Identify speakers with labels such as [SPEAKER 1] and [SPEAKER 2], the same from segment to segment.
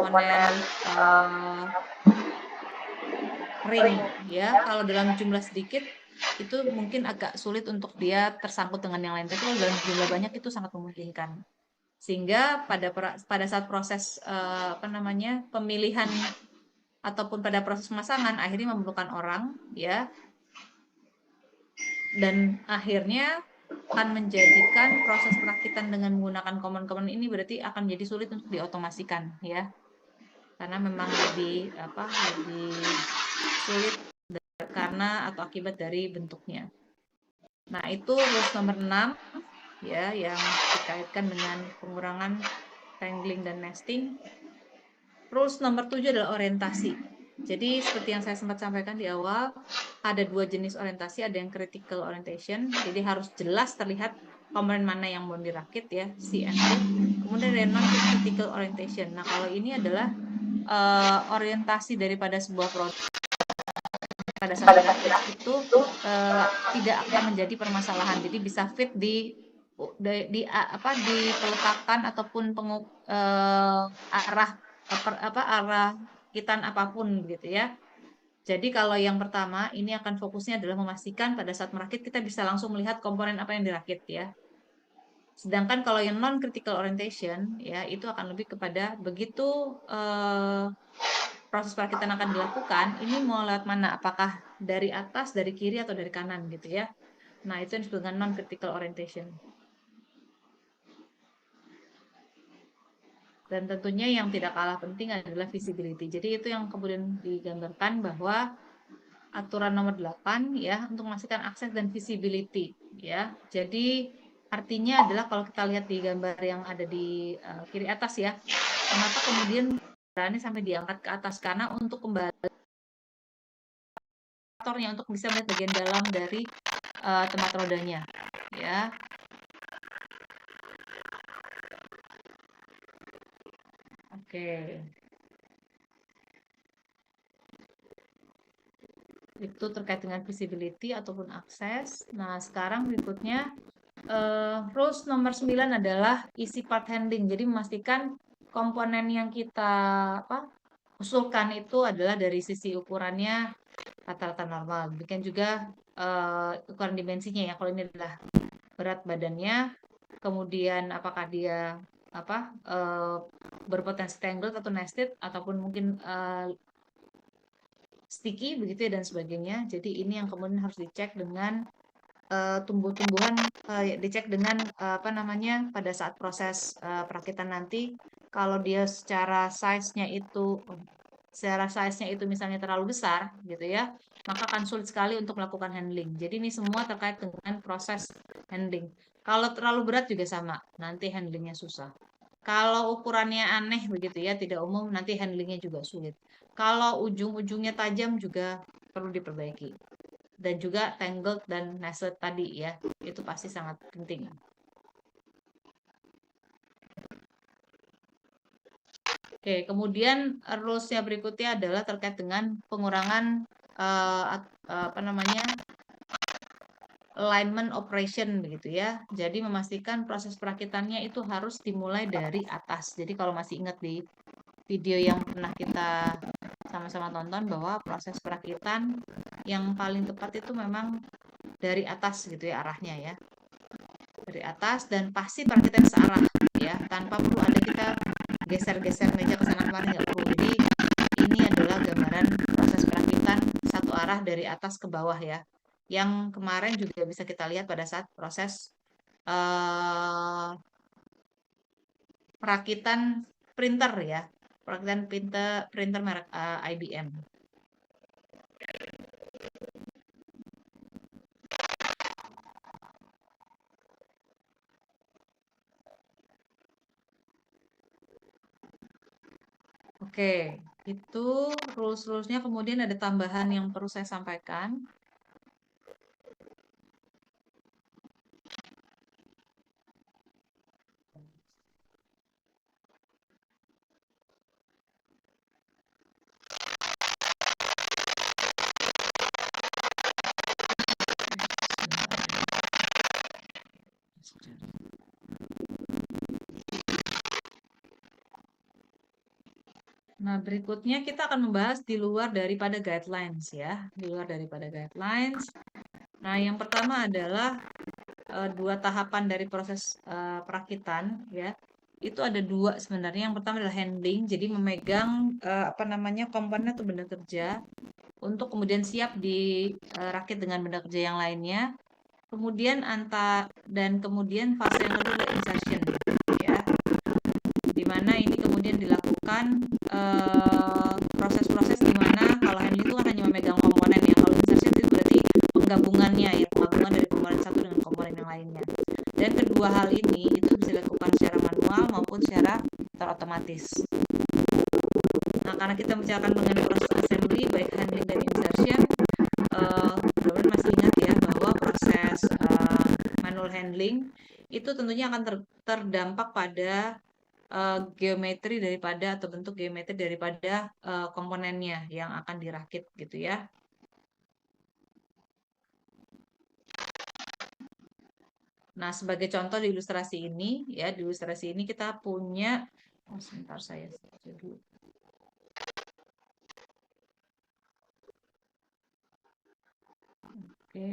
[SPEAKER 1] komponen ring ya. Kalau dalam jumlah sedikit itu mungkin agak sulit untuk dia tersangkut dengan yang lain. Tapi kalau dalam jumlah banyak itu sangat memungkinkan. Sehingga pada saat proses pemilihan ataupun pada proses pemasangan akhirnya memerlukan orang ya, dan akhirnya akan menjadikan proses perakitan dengan menggunakan komponen-komponen ini berarti akan menjadi sulit untuk diotomasikan ya, karena memang lebih sulit karena atau akibat dari bentuknya. Nah, itu rules nomor 6 ya, yang dikaitkan dengan pengurangan tangling dan nesting. Rules nomor 7 adalah orientasi. Jadi seperti yang saya sempat sampaikan di awal, ada dua jenis orientasi, ada yang critical orientation, jadi harus jelas terlihat komponen mana yang mau dirakit ya, C and D. Kemudian ada non-critical orientation. Nah, kalau ini adalah orientasi daripada sebuah produk pada saat dirakit itu tidak akan menjadi permasalahan. Jadi bisa fit di peletakan ataupun arah arah kitan apapun gitu ya. Jadi kalau yang pertama ini akan fokusnya adalah memastikan pada saat merakit kita bisa langsung melihat komponen apa yang dirakit ya. Sedangkan kalau yang non critical orientation ya itu akan lebih kepada begitu proses perakitan akan dilakukan, ini mau lewat mana? Apakah dari atas, dari kiri, atau dari kanan gitu ya. Nah, itu yang disebut dengan non-critical orientation. Dan tentunya yang tidak kalah penting adalah visibility. Jadi itu yang kemudian digambarkan bahwa aturan nomor 8 ya untuk memastikan akses dan visibility ya. Jadi artinya adalah kalau kita lihat di gambar yang ada di kiri atas ya, kenapa kemudian ini sampai diangkat ke atas, karena untuk kembali untuk bisa melihat bagian dalam dari tempat rodanya ya. Oke, itu terkait dengan visibility ataupun akses. Nah, sekarang berikutnya rules nomor 9 adalah easy part handling. Jadi memastikan komponen yang kita usulkan itu adalah dari sisi ukurannya rata-rata normal. Demikian juga ukuran dimensinya ya. Kalau ini adalah berat badannya, kemudian apakah dia berpotensi tangled atau nested ataupun mungkin sticky begitu ya dan sebagainya. Jadi ini yang kemudian harus dicek dengan tumbuh-tumbuhan, dicek dengan pada saat proses perakitan nanti. Kalau dia secara size-nya itu misalnya terlalu besar gitu ya, maka akan sulit sekali untuk melakukan handling. Jadi ini semua terkait dengan proses handling. Kalau terlalu berat juga sama, nanti handlingnya susah. Kalau ukurannya aneh begitu ya, tidak umum, nanti handlingnya juga sulit. Kalau ujung-ujungnya tajam juga perlu diperbaiki. Dan juga tangled dan nested tadi ya, itu pasti sangat penting. Oke, kemudian rules-nya berikutnya adalah terkait dengan pengurangan alignment operation begitu ya. Jadi memastikan proses perakitannya itu harus dimulai dari atas. Jadi kalau masih ingat di video yang pernah kita sama-sama tonton bahwa proses perakitan yang paling tepat itu memang dari atas gitu ya arahnya ya. Dari atas dan pasti perakitan searah ya, tanpa perlu ada kita geser-geser meja ke sana kemari, nggak perlu. Jadi ini adalah gambaran proses perakitan satu arah dari atas ke bawah ya, yang kemarin juga bisa kita lihat pada saat proses perakitan printer ya, perakitan printer merek IBM. Oke, itu rules-rulesnya. Kemudian ada tambahan yang perlu saya sampaikan. Nah, berikutnya kita akan membahas di luar daripada guidelines ya, di luar daripada guidelines. Nah, yang pertama adalah dua tahapan dari proses perakitan ya. Itu ada dua sebenarnya. Yang pertama adalah handling, jadi memegang apa namanya komponen atau benda kerja untuk kemudian siap dirakit dengan benda kerja yang lainnya. Kemudian kemudian fase yang kedua adalah insertion ya, di mana ini kemudian dilakukan proses-proses di mana kalau handling itu kan hanya memegang komponen ya, kalau insertion itu berarti penggabungannya ya, penggabungan dari komponen satu dengan komponen yang lainnya. Dan kedua hal ini itu bisa dilakukan secara manual maupun secara otomatis. Nah, karena kita membicarakan mengenai proses assembly, baik handling dan insertion, mudah-mudahan masih ingat ya bahwa proses manual handling itu tentunya akan terdampak pada geometri daripada atau bentuk geometri daripada komponennya yang akan dirakit gitu ya. Nah, sebagai contoh di ilustrasi ini ya, di ilustrasi ini kita punya sebentar saya dulu. Oke.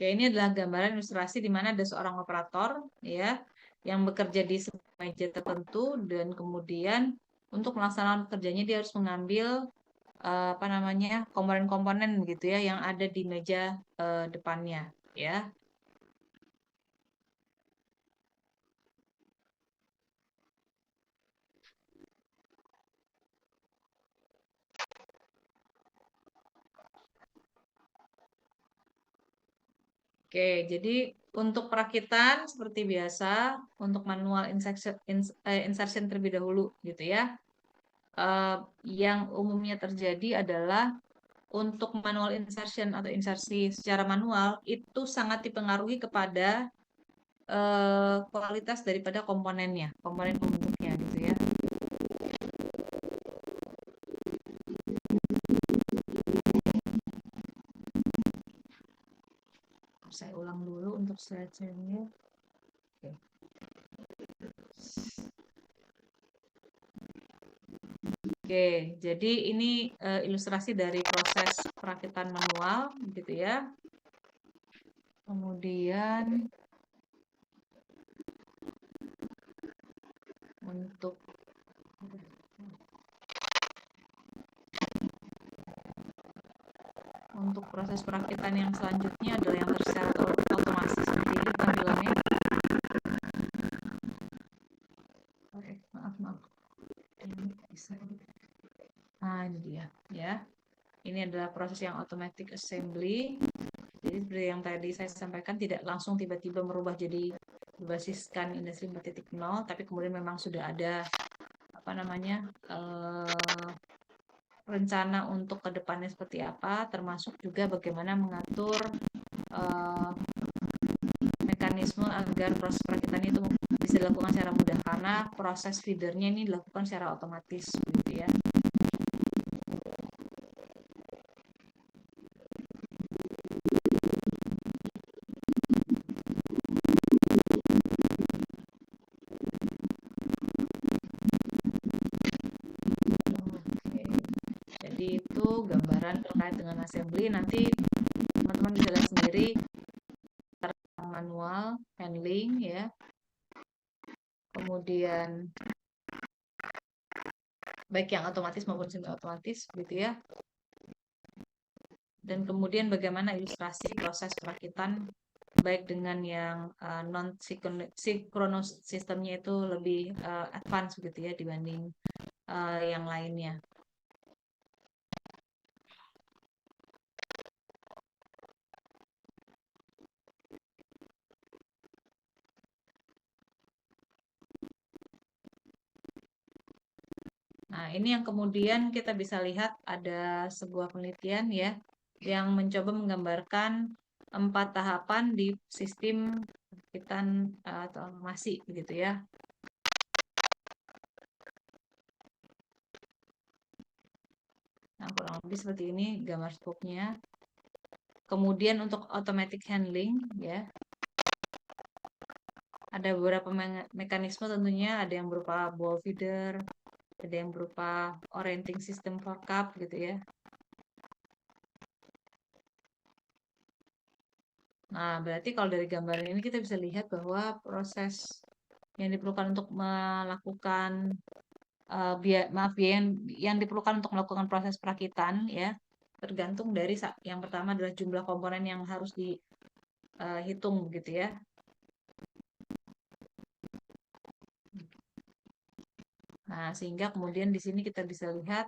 [SPEAKER 1] Oke, ini adalah gambaran ilustrasi di mana ada seorang operator ya yang bekerja di sebuah meja tertentu dan kemudian untuk melaksanakan pekerjaannya dia harus mengambil apa namanya komponen-komponen gitu ya yang ada di meja depannya ya. Oke, jadi untuk perakitan seperti biasa, untuk manual insertion terlebih dahulu gitu ya. Yang umumnya terjadi adalah untuk manual insertion atau insersi secara manual itu sangat dipengaruhi kepada kualitas daripada komponennya, komponen pembentuknya gitu ya. Saya ulang dulu untuk slide-nya. Oke, jadi ini ilustrasi dari proses perakitan manual gitu ya. Kemudian untuk proses perakitan yang selanjutnya adalah yang secara otomatis seperti ini tampilannya. Oke, maaf. Ini bisa. Nah, ini dia ya. Ini adalah proses yang automatic assembly. Jadi seperti yang tadi saya sampaikan, tidak langsung tiba-tiba merubah jadi berbasiskan industri 4.0, tapi kemudian memang sudah ada apa namanya rencana untuk kedepannya seperti apa, termasuk juga bagaimana mengatur mekanisme agar proses perakitan itu bisa dilakukan secara mudah karena proses feedernya ini dilakukan secara otomatis gitu ya. Jadi itu gambaran terkait dengan assembly. Nanti teman-teman bisa lihat sendiri manual handling ya. Kemudian baik yang otomatis maupun semi otomatis gitu ya. Dan kemudian bagaimana ilustrasi proses perakitan baik dengan yang non synchronous sistemnya itu lebih advance gitu ya dibanding yang lainnya. Nah, ini yang kemudian kita bisa lihat ada sebuah penelitian ya yang mencoba menggambarkan 4 tahapan di sistem perakitan atau masih begitu ya. Nah, kurang lebih seperti ini gambar spoke-nya. Kemudian untuk automatic handling ya, ada beberapa mekanisme tentunya, ada yang berupa ball feeder, ada yang berupa orienting system for cup gitu ya. Nah, berarti kalau dari gambar ini kita bisa lihat bahwa proses yang diperlukan untuk melakukan biaya yang diperlukan untuk melakukan proses perakitan ya tergantung dari yang pertama adalah jumlah komponen yang harus dihitung begitu ya. Nah, sehingga kemudian di sini kita bisa lihat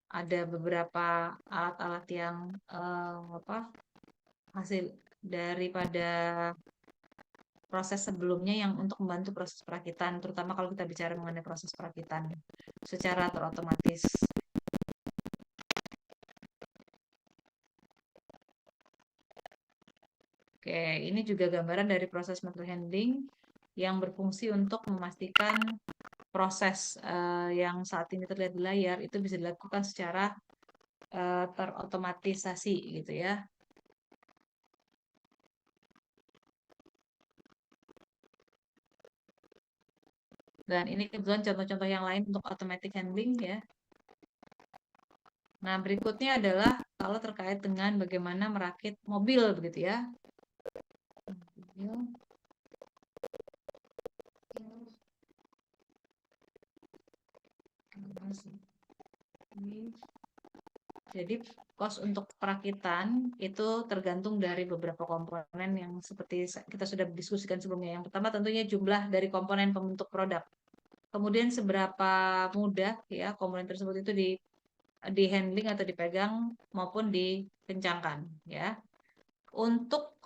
[SPEAKER 1] ada beberapa alat-alat yang hasil daripada proses sebelumnya yang untuk membantu proses perakitan, terutama kalau kita bicara mengenai proses perakitan secara terotomatis. Oke, ini juga gambaran dari proses material handling yang berfungsi untuk memastikan proses yang saat ini terlihat di layar itu bisa dilakukan secara terotomatisasi gitu ya. Dan ini kebetulan contoh-contoh yang lain untuk automatic handling ya. Nah, berikutnya adalah kalau terkait dengan bagaimana merakit mobil begitu ya. Jadi cost untuk perakitan itu tergantung dari beberapa komponen yang seperti kita sudah diskusikan sebelumnya. Yang pertama tentunya jumlah dari komponen pembentuk produk. Kemudian seberapa mudah ya komponen tersebut itu di handling atau dipegang maupun dikencangkan ya. Untuk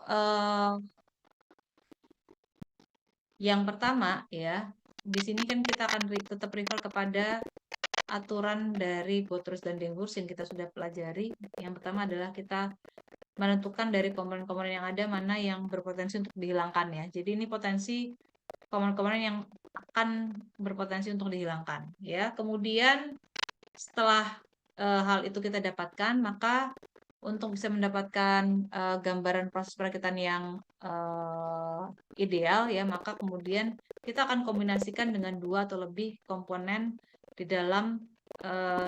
[SPEAKER 1] yang pertama ya, di sini kan kita akan tetap refer kepada aturan dari Botros dan Denghurst yang kita sudah pelajari. Yang pertama adalah kita menentukan dari komponen-komponen yang ada mana yang berpotensi untuk dihilangkan ya. Jadi ini potensi komponen-komponen yang akan berpotensi untuk dihilangkan ya. Kemudian setelah hal itu kita dapatkan, maka untuk bisa mendapatkan gambaran proses perakitan yang ideal ya, maka kemudian kita akan kombinasikan dengan 2 atau lebih komponen di dalam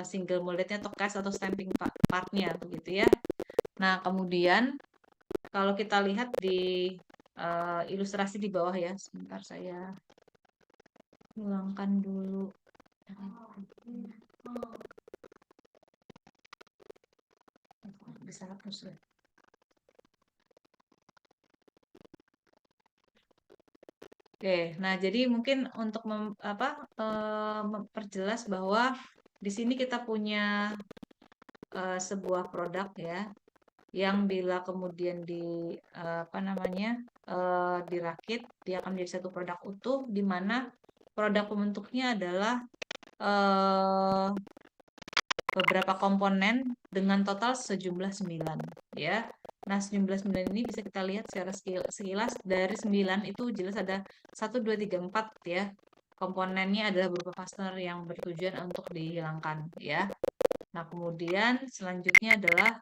[SPEAKER 1] single moldednya atau cast atau stamping partnya begitu ya. Nah, kemudian kalau kita lihat di ilustrasi di bawah ya, sebentar saya hilangkan dulu. Bisa hapus ya. Oke, nah jadi mungkin untuk memperjelas bahwa di sini kita punya sebuah produk ya, yang bila kemudian dirakit, dia akan menjadi satu produk utuh, di mana produk pembentuknya adalah beberapa komponen dengan total sejumlah 9 ya. Nah, sejumlah 9 ini bisa kita lihat secara sekilas dari 9 itu jelas ada 1 2 3 4 ya. Komponennya adalah berupa fastener yang bertujuan untuk dihilangkan ya. Nah, kemudian selanjutnya adalah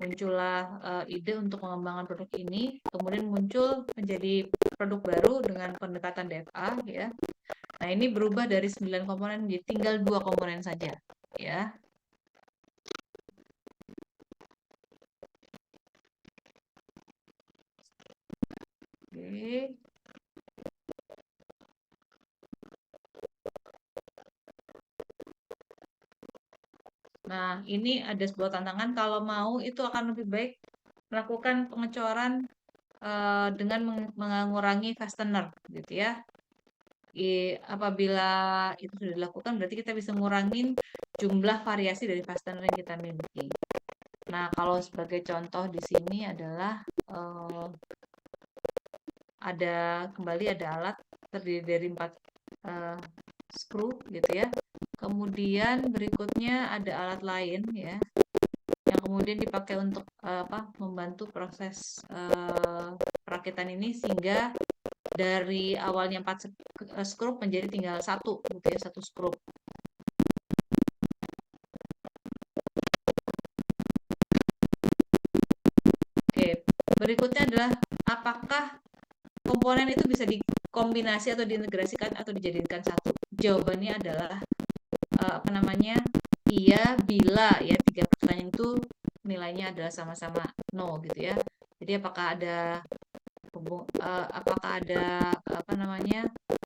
[SPEAKER 1] muncullah ide untuk mengembangkan produk ini, kemudian muncul menjadi produk baru dengan pendekatan DFA ya. Nah, ini berubah dari 9 komponen menjadi tinggal 2 komponen saja ya. Oke. Nah, ini ada sebuah tantangan kalau mau itu akan lebih baik melakukan pengecoran dengan mengurangi fastener gitu ya. Apabila itu sudah dilakukan berarti kita bisa ngurangin jumlah variasi dari fastener yang kita miliki. Nah, kalau sebagai contoh di sini adalah kembali ada alat terdiri dari 4 screw gitu ya. Kemudian berikutnya ada alat lain ya, yang yang kemudian dipakai untuk membantu proses perakitan ini, sehingga dari awalnya 4 skrup menjadi tinggal 1 gitu ya, 1 skrup. Oke, berikutnya adalah apakah komponen itu bisa dikombinasi atau diintegrasikan atau dijadikan satu? Jawabannya adalah iya bila ya 3 pertanyaan itu nilainya adalah sama-sama no gitu ya. Jadi apakah ada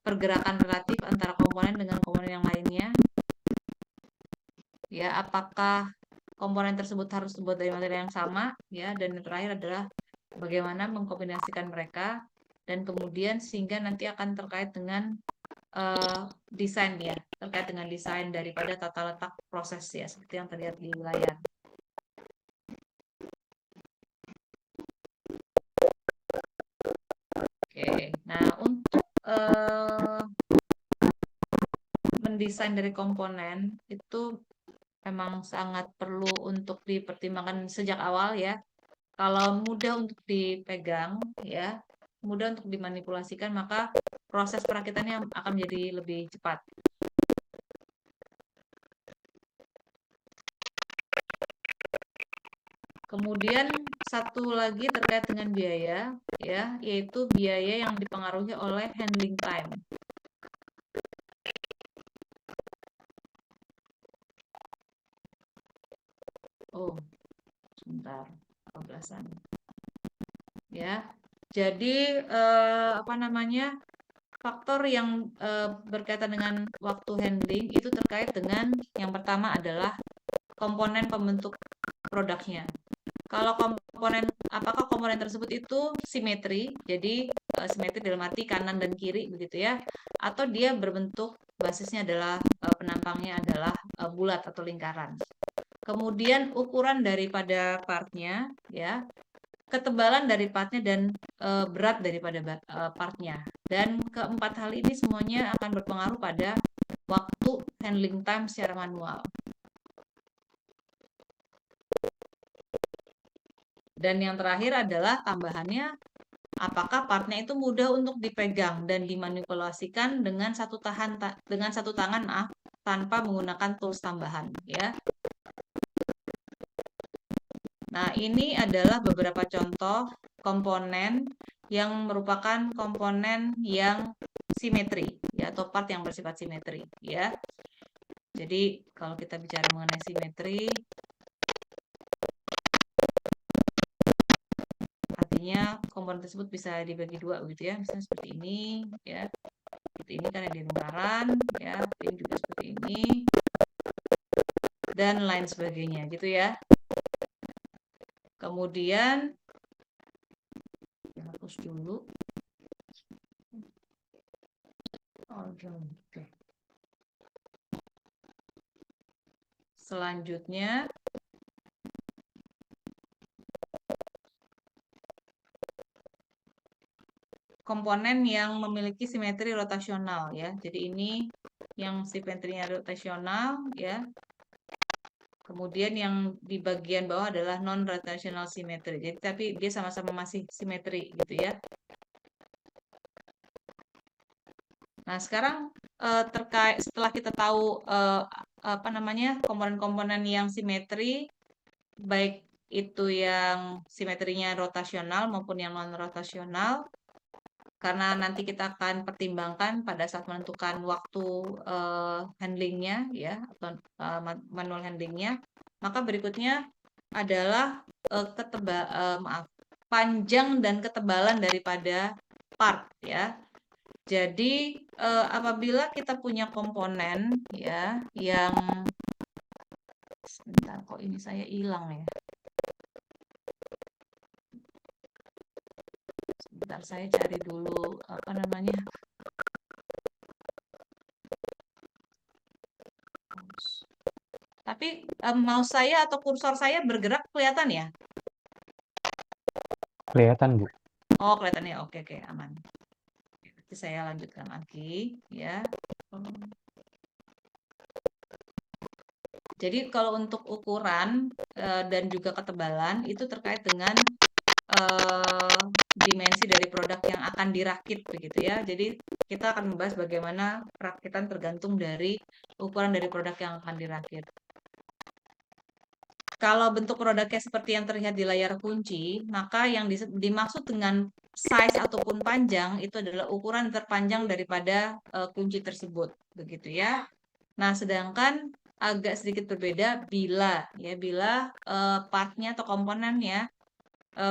[SPEAKER 1] pergerakan relatif antara komponen dengan komponen yang lainnya? Ya, apakah komponen tersebut harus terbuat dari materi yang sama? Ya, dan yang terakhir adalah bagaimana mengkombinasikan mereka, dan kemudian sehingga nanti akan terkait dengan desain ya, terkait dengan desain daripada tata letak proses ya, seperti yang terlihat di layar. Oke, nah untuk mendesain dari komponen itu memang sangat perlu untuk dipertimbangkan sejak awal ya. Kalau mudah untuk dipegang ya, mudah untuk dimanipulasikan, maka proses perakitannya akan menjadi lebih cepat. Kemudian satu lagi terkait dengan biaya ya, yaitu biaya yang dipengaruhi oleh handling time. Oh, sebentar, pembelasan. Ya. Jadi faktor yang berkaitan dengan waktu handling itu terkait dengan yang pertama adalah komponen pembentuk produknya. Kalau apakah komponen tersebut itu simetri, jadi simetri dalam arti kanan dan kiri begitu ya, atau dia berbentuk basisnya adalah penampangnya adalah bulat atau lingkaran. Kemudian ukuran daripada partnya ya, ketebalan dari partnya, dan berat daripada partnya. Dan keempat hal ini semuanya akan berpengaruh pada waktu handling time secara manual. Dan yang terakhir adalah tambahannya, apakah partnya itu mudah untuk dipegang dan dimanipulasikan dengan satu tangan tanpa menggunakan tools tambahan ya. Nah, ini adalah beberapa contoh komponen yang merupakan komponen yang simetri ya, atau part yang bersifat simetri ya. Jadi kalau kita bicara mengenai simetri, artinya komponen tersebut bisa dibagi dua begitu ya, misalnya seperti ini ya, seperti ini kan ada lingkaran ya, ini juga seperti ini, dan lain sebagainya gitu ya. Kemudian hapus dulu. Selanjutnya komponen yang memiliki simetri rotasional ya. Jadi ini yang simetrinya rotasional ya. Kemudian yang di bagian bawah adalah non rotational simetri. Jadi tapi dia sama-sama masih simetri gitu ya. Nah, sekarang terkait setelah kita tahu komponen-komponen yang simetri, baik itu yang simetrinya rotasional maupun yang non rotasional, karena nanti kita akan pertimbangkan pada saat menentukan waktu handlingnya ya, atau manual handlingnya, maka berikutnya adalah panjang dan ketebalan daripada part ya. Jadi apabila kita punya komponen ya yang sebentar, kok ini saya hilang ya. Sebentar, saya cari dulu Tapi mouse saya atau kursor saya bergerak, kelihatan ya?
[SPEAKER 2] Kelihatan, Bu.
[SPEAKER 1] Oh, kelihatan ya. Oke, aman. Nanti saya lanjutkan lagi ya. Jadi kalau untuk ukuran dan juga ketebalan itu terkait dengan dimensi dari produk yang akan dirakit begitu ya. Jadi kita akan membahas bagaimana perakitan tergantung dari ukuran dari produk yang akan dirakit. Kalau bentuk produknya seperti yang terlihat di layar kunci, maka yang dimaksud dengan size ataupun panjang itu adalah ukuran terpanjang daripada kunci tersebut, begitu ya. Nah, sedangkan agak sedikit berbeda bila partnya atau komponennya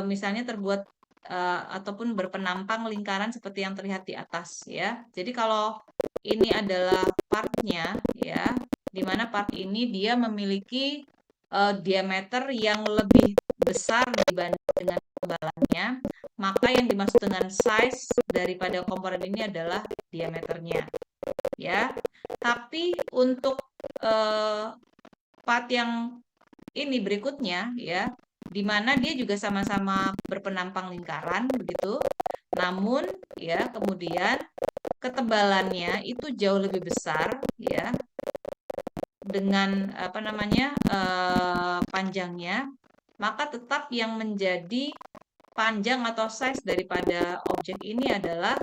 [SPEAKER 1] misalnya terbuat ataupun berpenampang lingkaran seperti yang terlihat di atas ya. Jadi kalau ini adalah partnya ya, di mana part ini dia memiliki diameter yang lebih besar dibanding dengan ketebalannya, maka yang dimaksud dengan size daripada komponen ini adalah diameternya ya. Tapi untuk part yang ini berikutnya ya, di mana dia juga sama-sama berpenampang lingkaran begitu. Namun ya, kemudian ketebalannya itu jauh lebih besar ya dengan apa namanya panjangnya, maka tetap yang menjadi panjang atau size daripada objek ini adalah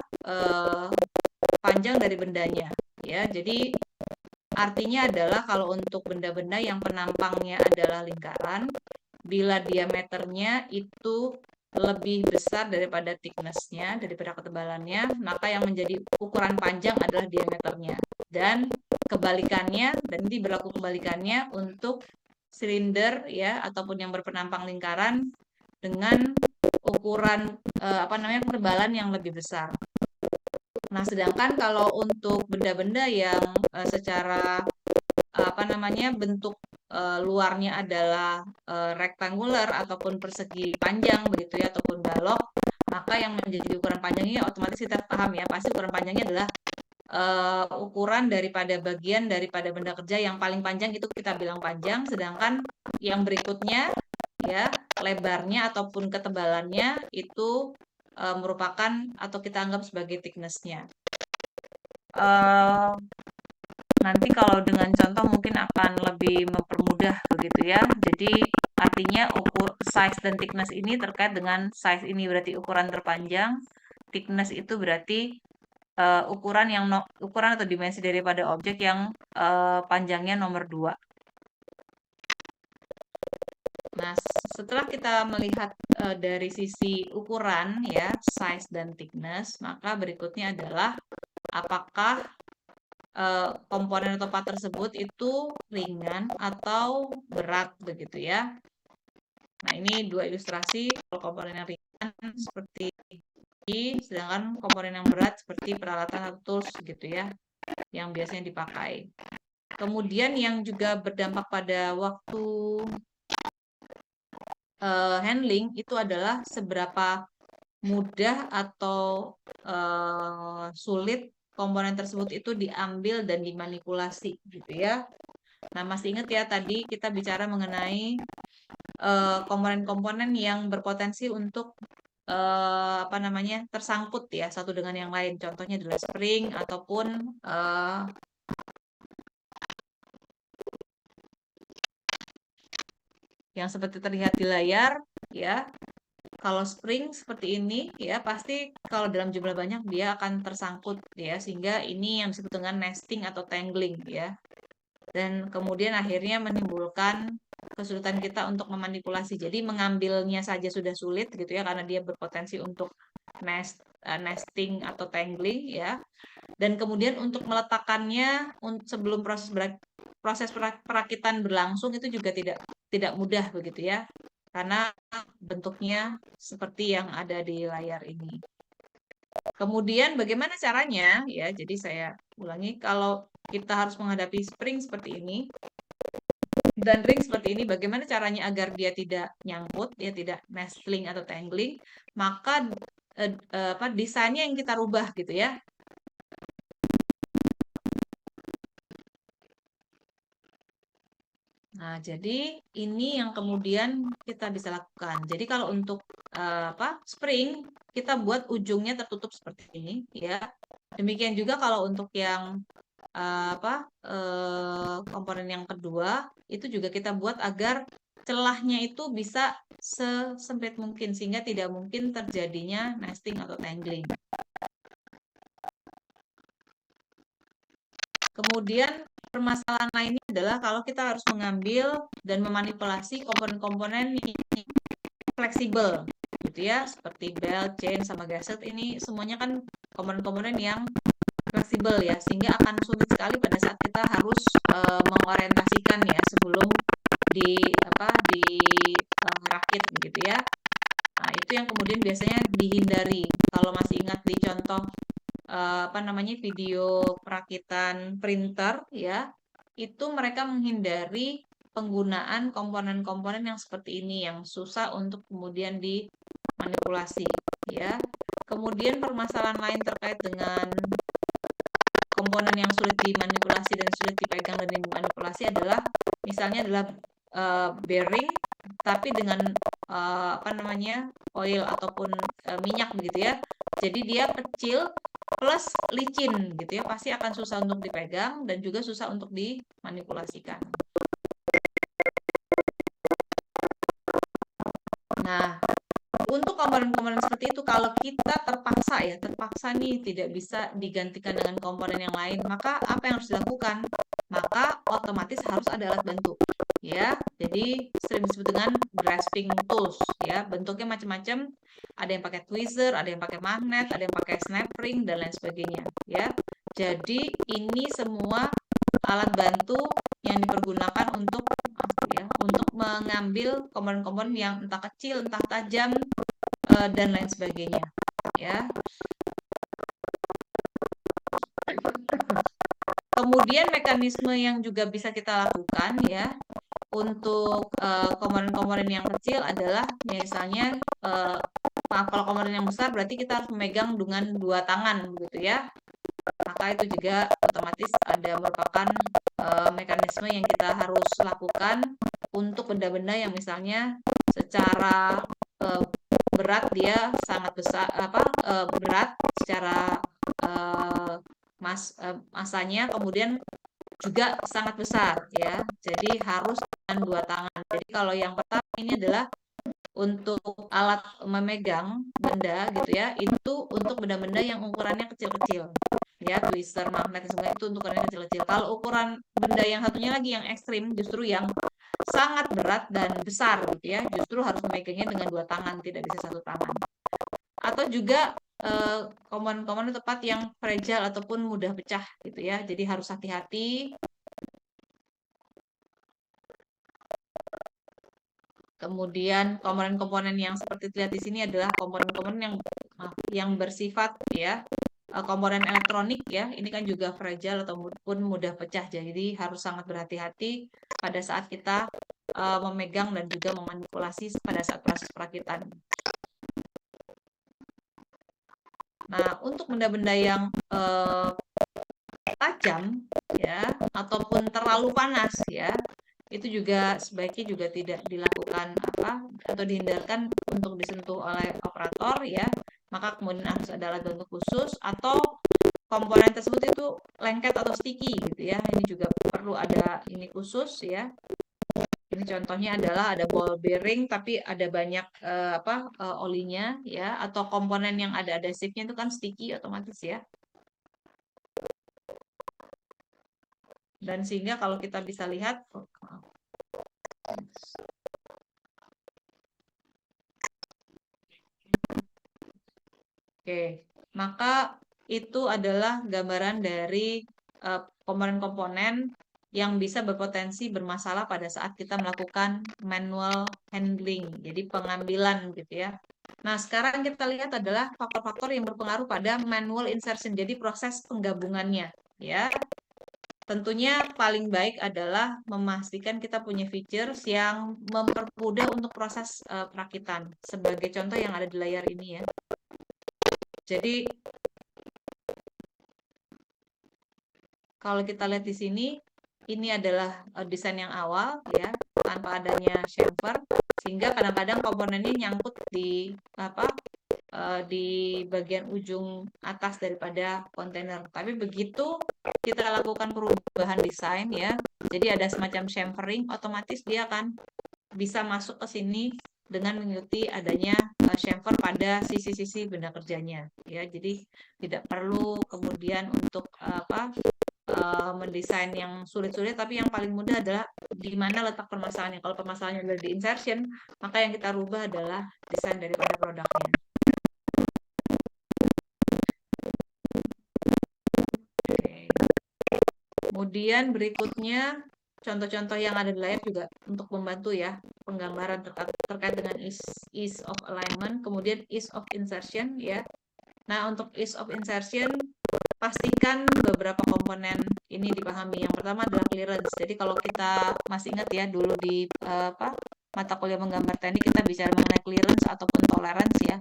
[SPEAKER 1] panjang dari bendanya ya. Jadi artinya adalah kalau untuk benda-benda yang penampangnya adalah lingkaran, bila diameternya itu lebih besar daripada thickness-nya, daripada ketebalannya, maka yang menjadi ukuran panjang adalah diameternya. Dan kebalikannya, dan ini berlaku kebalikannya untuk silinder ya ataupun yang berpenampang lingkaran dengan ukuran ketebalan yang lebih besar. Nah, sedangkan kalau untuk benda-benda yang secara bentuk luarnya adalah rektangular ataupun persegi panjang begitu ya ataupun balok, maka yang menjadi ukuran panjangnya otomatis kita paham ya, pasti ukuran panjangnya adalah ukuran daripada bagian daripada benda kerja yang paling panjang itu kita bilang panjang, sedangkan yang berikutnya ya lebarnya ataupun ketebalannya itu merupakan atau kita anggap sebagai thickness-nya. Nanti kalau dengan contoh mungkin akan lebih mempermudah begitu ya. Jadi artinya size dan thickness ini terkait dengan size ini berarti ukuran terpanjang, thickness itu berarti ukuran atau dimensi daripada objek yang panjangnya nomor 2. Nah, setelah kita melihat dari sisi ukuran ya, size dan thickness, maka berikutnya adalah apakah komponen atau part tersebut itu ringan atau berat begitu ya. Nah, ini dua ilustrasi. Kalau komponen yang ringan seperti ini, sedangkan komponen yang berat seperti peralatan atau tools gitu ya, yang biasanya dipakai. Kemudian yang juga berdampak pada waktu handling itu adalah seberapa mudah atau sulit komponen tersebut itu diambil dan dimanipulasi gitu ya. Nah, masih ingat ya tadi kita bicara mengenai komponen-komponen yang berpotensi untuk tersangkut ya satu dengan yang lain. Contohnya adalah spring ataupun yang seperti terlihat di layar ya. Kalau spring seperti ini ya pasti kalau dalam jumlah banyak dia akan tersangkut ya, sehingga ini yang disebut dengan nesting atau tangling ya. Dan kemudian akhirnya menimbulkan kesulitan kita untuk memanipulasi. Jadi mengambilnya saja sudah sulit gitu ya karena dia berpotensi untuk nesting atau tangling ya. Dan kemudian untuk meletakkannya sebelum proses perakitan berlangsung itu juga tidak mudah begitu ya. Karena bentuknya seperti yang ada di layar ini. Kemudian bagaimana caranya? Ya, jadi saya ulangi, kalau kita harus menghadapi spring seperti ini dan ring seperti ini, bagaimana caranya agar dia tidak nyangkut, dia tidak nestling atau tangling? Maka desainnya yang kita rubah gitu ya. Nah, jadi ini yang kemudian kita bisa lakukan. Jadi kalau untuk spring, kita buat ujungnya tertutup seperti ini ya. Demikian juga kalau untuk yang komponen yang kedua itu juga kita buat agar celahnya itu bisa sesempit mungkin sehingga tidak mungkin terjadinya nesting atau tangling. Kemudian permasalahan lainnya adalah kalau kita harus mengambil dan memanipulasi komponen-komponen yang fleksibel gitu ya, seperti belt, chain, sama gasket. Ini semuanya kan komponen-komponen yang fleksibel ya, sehingga akan sulit sekali pada saat kita harus mengorientasikan ya sebelum dirakit begitu ya. Nah, itu yang kemudian biasanya dihindari. Kalau masih ingat di contoh video perakitan printer ya, itu mereka menghindari penggunaan komponen-komponen yang seperti ini yang susah untuk kemudian dimanipulasi ya. Kemudian permasalahan lain terkait dengan komponen yang sulit dimanipulasi dan sulit dipegang dan dimanipulasi adalah misalnya adalah bearing tapi dengan oil ataupun minyak begitu ya. Jadi dia kecil plus licin gitu ya, pasti akan susah untuk dipegang dan juga susah untuk dimanipulasikan. Nah, untuk komponen-komponen seperti itu, kalau kita terpaksa nih tidak bisa digantikan dengan komponen yang lain, maka apa yang harus dilakukan? Maka otomatis harus ada alat bantu, ya. Jadi sering disebut dengan grasping tools, ya. Bentuknya macam-macam. Ada yang pakai tweezer, ada yang pakai magnet, ada yang pakai snap ring dan lain sebagainya, ya. Jadi ini semua alat bantu yang dipergunakan untuk mengambil komponen-komponen yang entah kecil, entah tajam, dan lain sebagainya. Ya. Kemudian mekanisme yang juga bisa kita lakukan ya untuk komponen-komponen yang kecil adalah misalnya kalau komponen yang besar berarti kita harus memegang dengan 2 tangan begitu ya. Maka itu juga otomatis ada merupakan mekanisme yang kita harus lakukan untuk benda-benda yang misalnya secara berat dia sangat besar berat secara masanya, kemudian juga sangat besar ya. Jadi harus dengan 2 tangan. Jadi kalau yang pertama ini adalah untuk alat memegang benda gitu ya, itu untuk benda-benda yang ukurannya kecil-kecil ya, twister, magnet, semua itu untuk ukurannya kecil-kecil. Kalau ukuran benda yang satunya lagi yang ekstrim, justru yang sangat berat dan besar gitu ya, justru harus memegangnya dengan 2 tangan, tidak bisa 1 tangan. Atau juga komponen-komponen tepat yang fragile ataupun mudah pecah gitu ya, jadi harus hati-hati. Kemudian komponen-komponen yang seperti terlihat di sini adalah komponen-komponen yang bersifat ya komponen elektronik ya. Ini kan juga fragile ataupun mudah pecah. Jadi harus sangat berhati-hati pada saat kita memegang dan juga memanipulasi pada saat proses perakitan. Nah, untuk benda-benda yang tajam ya ataupun terlalu panas ya, itu juga sebaiknya juga tidak dilakukan atau dihindarkan untuk disentuh oleh operator ya. Maka kemudian harus ada alat bantu khusus atau komponen tersebut itu lengket atau sticky gitu ya. Ini juga perlu ada ini khusus ya. Ini contohnya adalah ada ball bearing tapi ada banyak olinya ya, atau komponen yang ada adhesifnya itu kan sticky otomatis ya. Dan sehingga kalau kita bisa lihat Oke, maka itu adalah gambaran dari komponen-komponen yang bisa berpotensi bermasalah pada saat kita melakukan manual handling, jadi pengambilan gitu ya. Nah, sekarang kita lihat adalah faktor-faktor yang berpengaruh pada manual insertion, jadi proses penggabungannya ya. Tentunya paling baik adalah memastikan kita punya features yang mempermudah untuk proses perakitan. Sebagai contoh yang ada di layar ini ya. Jadi kalau kita lihat di sini, ini adalah desain yang awal ya, tanpa adanya chamfer, sehingga kadang-kadang komponennya nyangkut di di bagian ujung atas daripada kontainer. Tapi begitu kita lakukan perubahan desain ya, jadi ada semacam chamfering, otomatis dia akan bisa masuk ke sini dengan mengikuti adanya chamfer pada sisi-sisi benda kerjanya ya. Jadi tidak perlu kemudian untuk mendesain yang sulit-sulit, tapi yang paling mudah adalah di mana letak permasalahannya. Kalau permasalahannya adalah di insertion, maka yang kita rubah adalah desain daripada produknya. Oke. Kemudian berikutnya contoh-contoh yang ada di layar juga untuk membantu ya penggambaran terkait dengan ease of alignment, kemudian ease of insertion ya. Nah, untuk ease of insertion pastikan beberapa komponen ini dipahami. Yang pertama adalah clearance. Jadi kalau kita masih ingat ya dulu di mata kuliah menggambar teknik kita bicara mengenai clearance ataupun tolerance ya.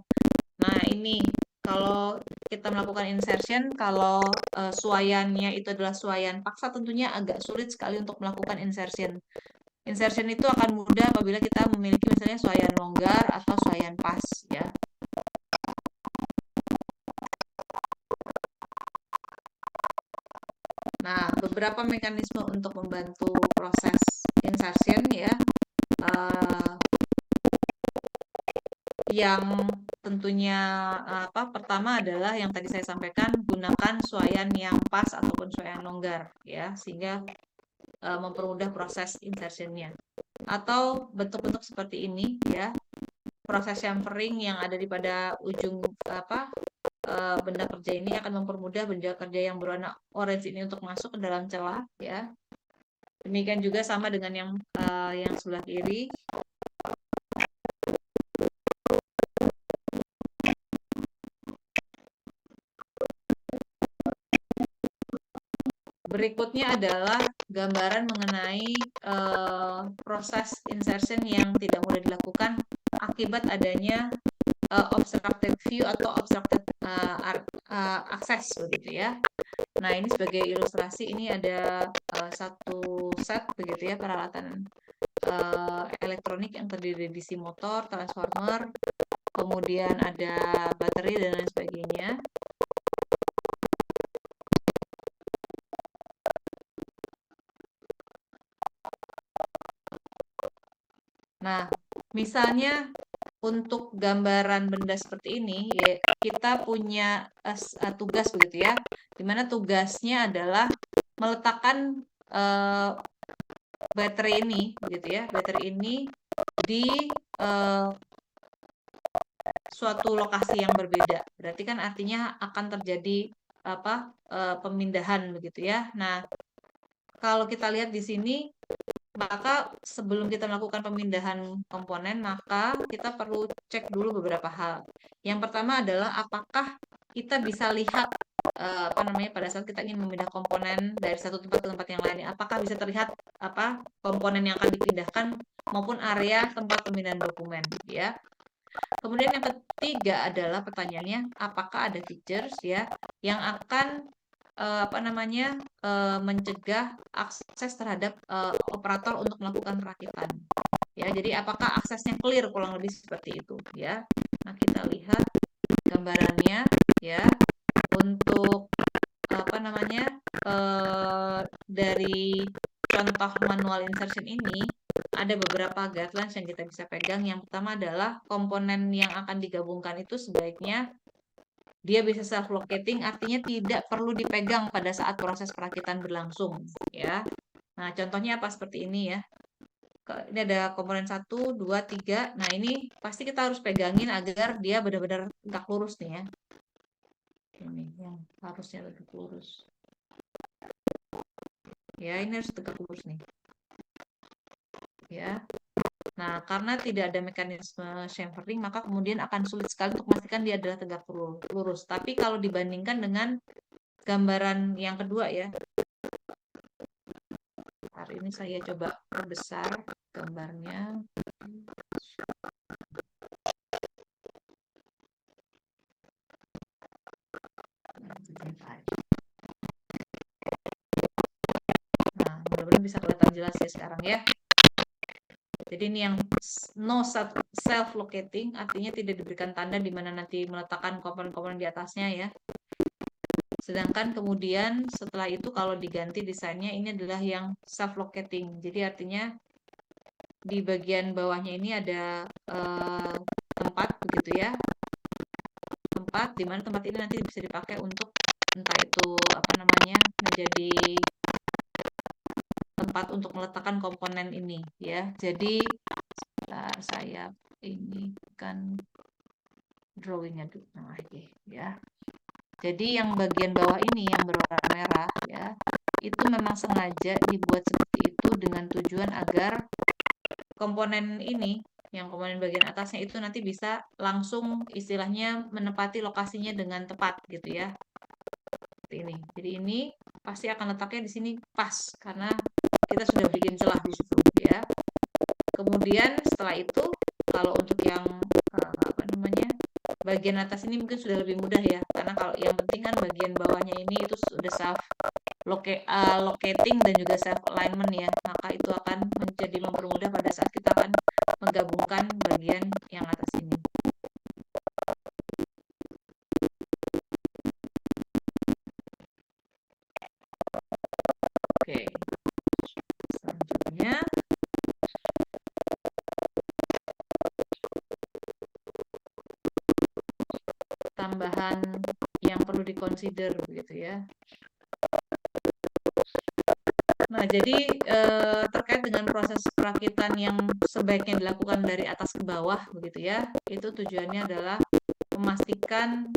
[SPEAKER 1] Nah, ini kalau kita melakukan insertion, kalau suayannya itu adalah suayan paksa, tentunya agak sulit sekali untuk melakukan insertion. Insertion itu akan mudah apabila kita memiliki misalnya suayan longgar atau suayan pas ya. Nah, beberapa mekanisme untuk membantu proses insertion ya, yang tentunya pertama adalah yang tadi saya sampaikan, gunakan suayan yang pas ataupun suayan longgar ya, sehingga mempermudah proses insertionnya. Atau bentuk-bentuk seperti ini ya, proses chamfering yang ada di pada ujung benda kerja ini akan mempermudah benda kerja yang berwarna orange ini untuk masuk ke dalam celah ya. Demikian juga sama dengan yang sebelah kiri. Berikutnya adalah gambaran mengenai proses insertion yang tidak mudah dilakukan akibat adanya obstructed view atau obstructed access begitu ya. Nah, ini sebagai ilustrasi ini ada satu set begitu ya peralatan elektronik yang terdiri dari DC motor, transformer, kemudian ada baterai dan lain sebagainya. Nah, misalnya untuk gambaran benda seperti ini, ya, kita punya tugas begitu ya, dimana tugasnya adalah meletakkan baterai ini, begitu ya, baterai ini di suatu lokasi yang berbeda. Berarti kan artinya akan terjadi pemindahan begitu ya. Nah, kalau kita lihat di sini, maka sebelum kita melakukan pemindahan komponen, maka kita perlu cek dulu beberapa hal. Yang pertama adalah apakah kita bisa lihat pada saat kita ingin memindah komponen dari satu tempat ke tempat yang lain, apakah bisa terlihat komponen yang akan dipindahkan maupun area tempat pemindahan dokumen, ya. Kemudian yang ketiga adalah pertanyaannya, apakah ada features ya yang akan mencegah akses terhadap operator untuk melakukan perakitan. Ya, jadi apakah aksesnya clear, kurang lebih seperti itu ya. Nah, kita lihat gambarannya ya. Untuk dari contoh manual insertion ini ada beberapa guidelines yang kita bisa pegang. Yang pertama adalah komponen yang akan digabungkan itu sebaiknya dia bisa self-locating, artinya tidak perlu dipegang pada saat proses perakitan berlangsung ya. Nah, contohnya apa seperti ini ya. Ini ada komponen 1, 2, 3. Nah, ini pasti kita harus pegangin agar dia benar-benar tegak lurus nih ya. Ini yang harusnya tegak lurus. Ya, ini harus tegak lurus nih. Ya. Nah, karena tidak ada mekanisme chamfering, maka kemudian akan sulit sekali untuk memastikan dia adalah tegak lurus. Tapi kalau dibandingkan dengan gambaran yang kedua ya, hari ini saya coba perbesar gambarnya. Nah, mudah-mudahan bisa kelihatan jelas ya sekarang ya. Jadi ini yang no self-locating, artinya tidak diberikan tanda di mana nanti meletakkan komponen-komponen di atasnya ya. Sedangkan kemudian setelah itu kalau diganti desainnya ini adalah yang self-locating. Jadi artinya di bagian bawahnya ini ada tempat begitu ya. Tempat di mana tempat ini nanti bisa dipakai untuk entah itu apa namanya menjadi tempat untuk meletakkan komponen ini ya. Jadi sebentar saya ini kan drawingnya dulu. Nah, ya. Jadi yang bagian bawah ini yang berwarna merah ya, itu memang sengaja dibuat seperti itu dengan tujuan agar komponen ini, yang komponen bagian atasnya itu nanti bisa langsung istilahnya menempati lokasinya dengan tepat gitu ya. Seperti ini. Jadi ini pasti akan letaknya di sini pas karena kita sudah bikin celah di situ ya. Kemudian setelah itu kalau untuk yang apa namanya bagian atas ini mungkin sudah lebih mudah ya karena kalau yang penting kan bagian bawahnya ini itu sudah self locating dan juga self alignment ya, maka itu akan menjadi mempermudah pada saat kita akan menggabungkan bagian yang atas ini. Oke, selanjutnya tambahan yang perlu dikonsider begitu ya. Nah, jadi terkait dengan proses perakitan yang sebaiknya dilakukan dari atas ke bawah begitu ya, itu tujuannya adalah memastikan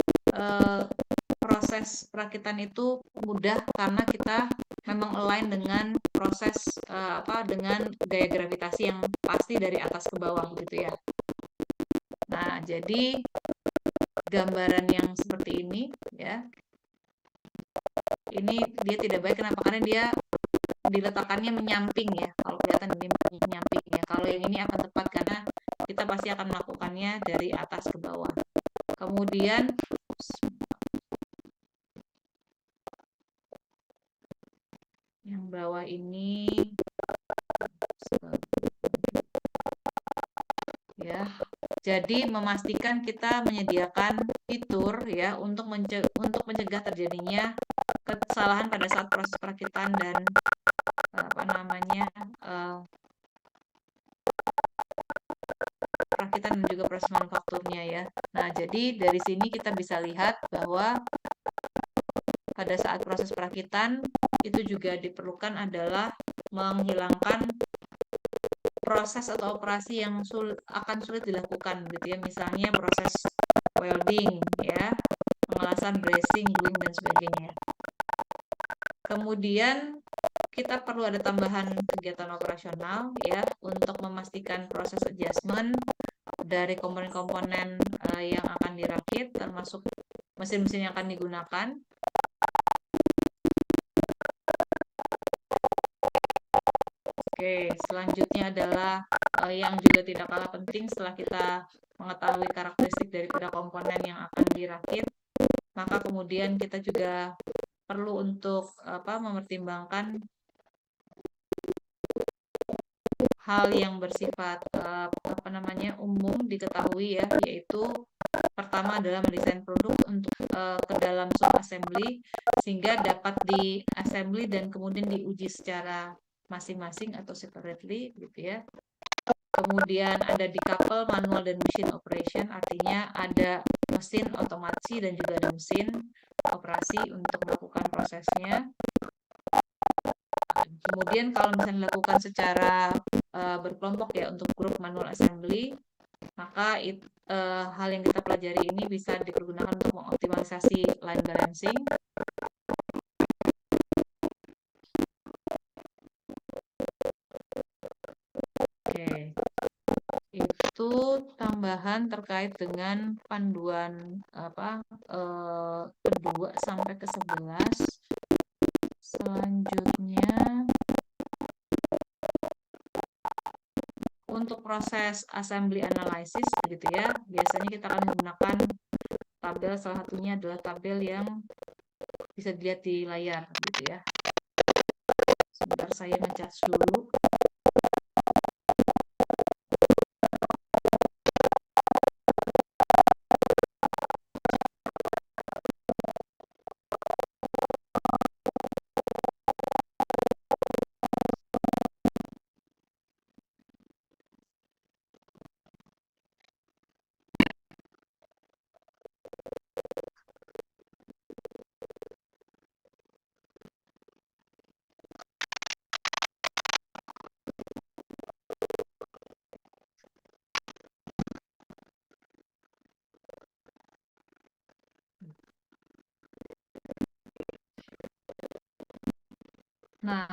[SPEAKER 1] proses perakitan itu mudah karena kita memang align dengan proses dengan gaya gravitasi yang pasti dari atas ke bawah begitu ya. Nah, jadi gambaran yang seperti ini ya. Ini dia tidak baik kenapa? Karena dia diletakkannya menyamping ya. Kalau kelihatan ini menyamping ya. Kalau yang ini akan tepat karena kita pasti akan melakukannya dari atas ke bawah. Kemudian yang bawah ini ya. Jadi memastikan kita menyediakan fitur ya untuk mencegah terjadinya kesalahan pada saat proses perakitan dan apa namanya perakitan dan juga proses manufakturnya ya. Nah, jadi dari sini kita bisa lihat bahwa pada saat proses perakitan itu juga diperlukan adalah menghilangkan proses atau operasi yang akan sulit dilakukan gitu ya. Misalnya proses welding ya, pengelasan, bracing, gluing dan sebagainya. Kemudian kita perlu ada tambahan kegiatan operasional ya untuk memastikan proses adjustment dari komponen-komponen yang akan dirakit termasuk mesin-mesin yang akan digunakan. Oke, selanjutnya adalah yang juga tidak kalah penting setelah kita mengetahui karakteristik daripada komponen yang akan dirakit, maka kemudian kita juga perlu untuk mempertimbangkan hal yang bersifat umum diketahui ya, yaitu pertama adalah mendesain produk untuk ke dalam sub assembly sehingga dapat di assembly dan kemudian diuji secara masing-masing atau separately gitu ya. Kemudian ada decouple manual dan machine operation, artinya ada mesin otomasi dan juga ada mesin operasi untuk melakukan prosesnya. Kemudian kalau misalnya dilakukan secara berkelompok ya untuk grup manual assembly, maka hal yang kita pelajari ini bisa dipergunakan untuk mengoptimalisasi line balancing. Oke, itu tambahan terkait dengan panduan kedua sampai ke 11. Selanjutnya untuk proses assembly analysis begitu ya, biasanya kita akan menggunakan tabel, salah satunya adalah tabel yang bisa dilihat di layar gitu ya. Sebentar saya ngecas dulu. Nah,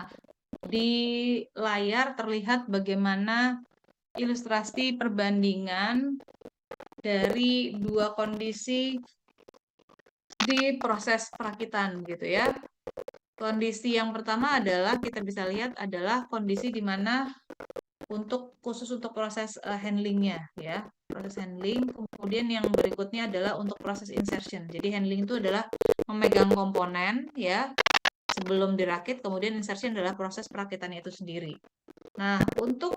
[SPEAKER 1] di layar terlihat bagaimana ilustrasi perbandingan dari dua kondisi di proses perakitan gitu ya. Kondisi yang pertama adalah kita bisa lihat adalah kondisi di mana khusus untuk proses handlingnya ya, proses handling. Kemudian yang berikutnya adalah untuk proses insertion. Jadi handling itu adalah memegang komponen ya sebelum dirakit, kemudian insertion adalah proses perakitannya itu sendiri. Nah, untuk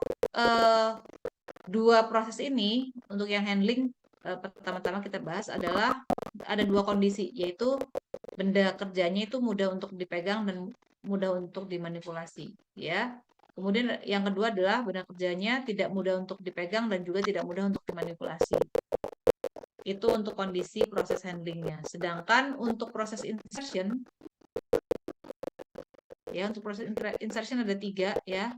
[SPEAKER 1] dua proses ini, untuk yang handling pertama-tama kita bahas adalah ada dua kondisi, yaitu benda kerjanya itu mudah untuk dipegang dan mudah untuk dimanipulasi, ya. Kemudian yang kedua adalah benda kerjanya tidak mudah untuk dipegang dan juga tidak mudah untuk dimanipulasi. Itu untuk kondisi proses handlingnya. Sedangkan untuk proses insertion, ya untuk proses insertion ada 3 ya.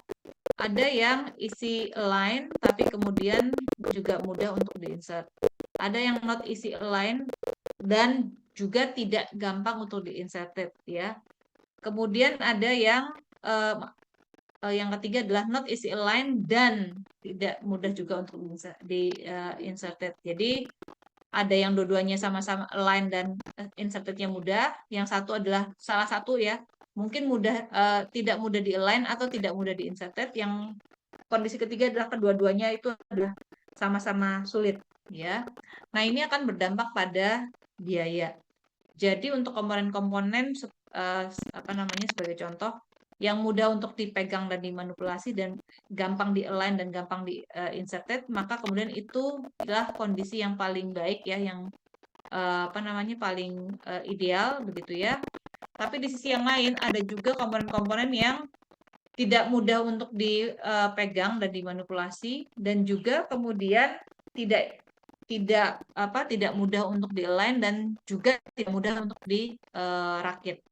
[SPEAKER 1] Ada yang isi align tapi kemudian juga mudah untuk diinsert. Ada yang not isi align dan juga tidak gampang untuk diinserted ya. Kemudian ada yang ketiga adalah not easy align dan tidak mudah juga untuk di inserted. Jadi ada yang dua-duanya sama-sama align dan insertednya mudah. Yang satu adalah salah satu ya, mungkin mudah tidak mudah di align atau tidak mudah di inserted. Yang kondisi ketiga adalah kedua-duanya itu adalah sama-sama sulit ya. Nah, ini akan berdampak pada biaya. Jadi untuk komponen-komponen sebagai contoh yang mudah untuk dipegang dan dimanipulasi dan gampang di align dan gampang di inserted, maka kemudian itu adalah kondisi yang paling baik ya, yang paling ideal begitu ya. Tapi di sisi yang lain ada juga komponen-komponen yang tidak mudah untuk dipegang dan dimanipulasi dan juga kemudian tidak tidak mudah untuk di-align dan juga tidak mudah untuk dirakit.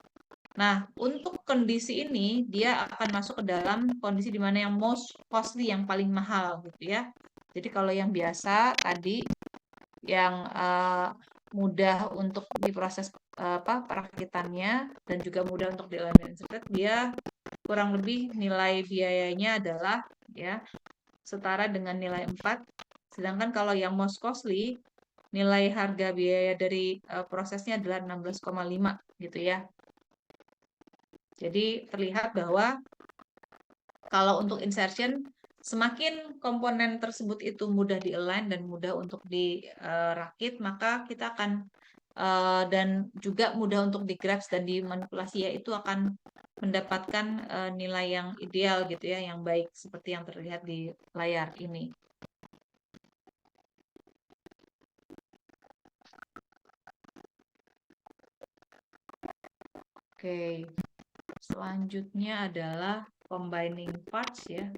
[SPEAKER 1] Nah, untuk kondisi ini dia akan masuk ke dalam kondisi di mana yang most costly, yang paling mahal gitu ya. Jadi kalau yang biasa tadi yang mudah untuk diproses perakitannya dan juga mudah untuk di-align dan inserted, dia kurang lebih nilai biayanya adalah ya setara dengan nilai 4. Sedangkan kalau yang most costly, nilai harga biaya dari prosesnya adalah 16,5 gitu ya. Jadi terlihat bahwa kalau untuk insertion, semakin komponen tersebut itu mudah di-align dan mudah untuk dirakit, maka kita akan dan juga mudah untuk di-grabs dan dimanipulasi ya, itu akan mendapatkan nilai yang ideal gitu ya, yang baik seperti yang terlihat di layar ini. Oke, selanjutnya adalah combining parts ya.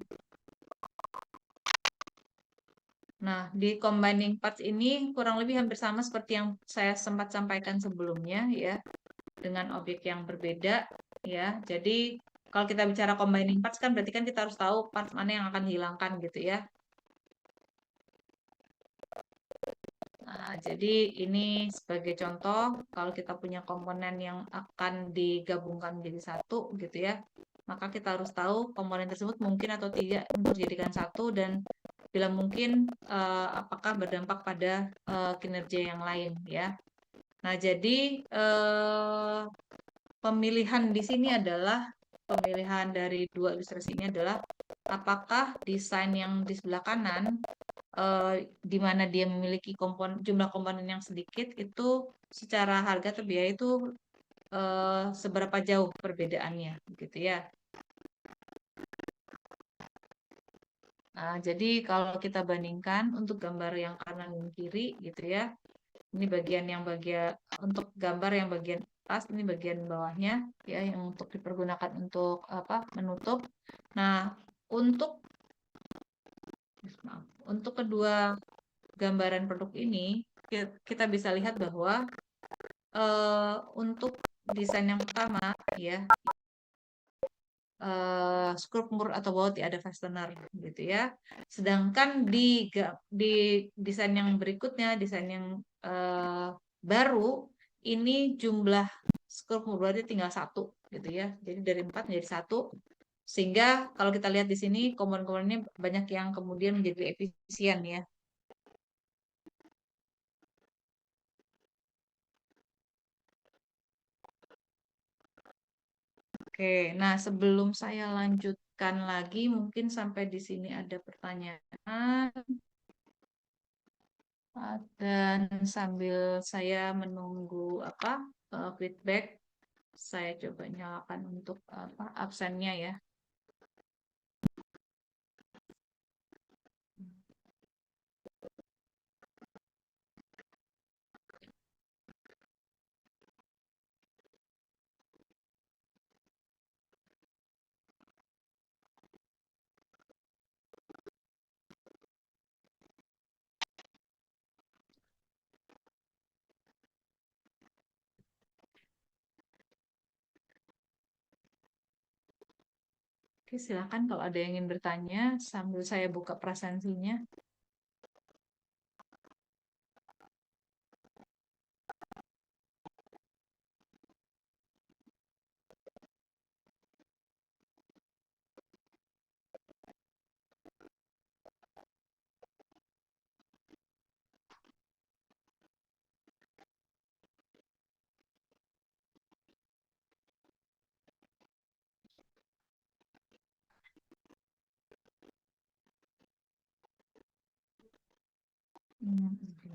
[SPEAKER 1] Nah, di combining parts ini kurang lebih hampir sama seperti yang saya sempat sampaikan sebelumnya ya, dengan objek yang berbeda ya. Jadi kalau kita bicara combining parts kan berarti kan kita harus tahu parts mana yang akan dihilangkan gitu ya. Nah, jadi ini sebagai contoh, kalau kita punya komponen yang akan digabungkan menjadi satu gitu ya, maka kita harus tahu komponen tersebut mungkin atau tidak untuk dijadikan satu dan bila mungkin apakah berdampak pada kinerja yang lain ya. Nah, jadi pemilihan di sini adalah pemilihan dari dua ilustrasi ini adalah apakah desain yang di sebelah kanan di mana dia memiliki jumlah komponen yang sedikit itu secara harga atau biaya itu seberapa jauh perbedaannya gitu ya. Nah, jadi kalau kita bandingkan untuk gambar yang kanan dan kiri gitu ya, ini untuk gambar yang bagian atas, ini bagian bawahnya ya, yang untuk dipergunakan untuk menutup. Nah, untuk kedua gambaran produk ini kita bisa lihat bahwa untuk desain yang pertama ya, screw pengukur atau baut ada fastener gitu ya. Sedangkan di desain yang berikutnya, desain yang baru, ini jumlah skor berarti tinggal 1 gitu ya. Jadi dari 4 menjadi 1. Sehingga kalau kita lihat di sini komponen-komponennya banyak yang kemudian menjadi efisien ya. Oke, nah sebelum saya lanjutkan lagi, mungkin sampai di sini ada pertanyaan. Dan sambil saya menunggu feedback, saya coba nyalakan untuk absennya ya. Oke, silakan kalau ada yang ingin bertanya sambil saya buka presensinya. Oke.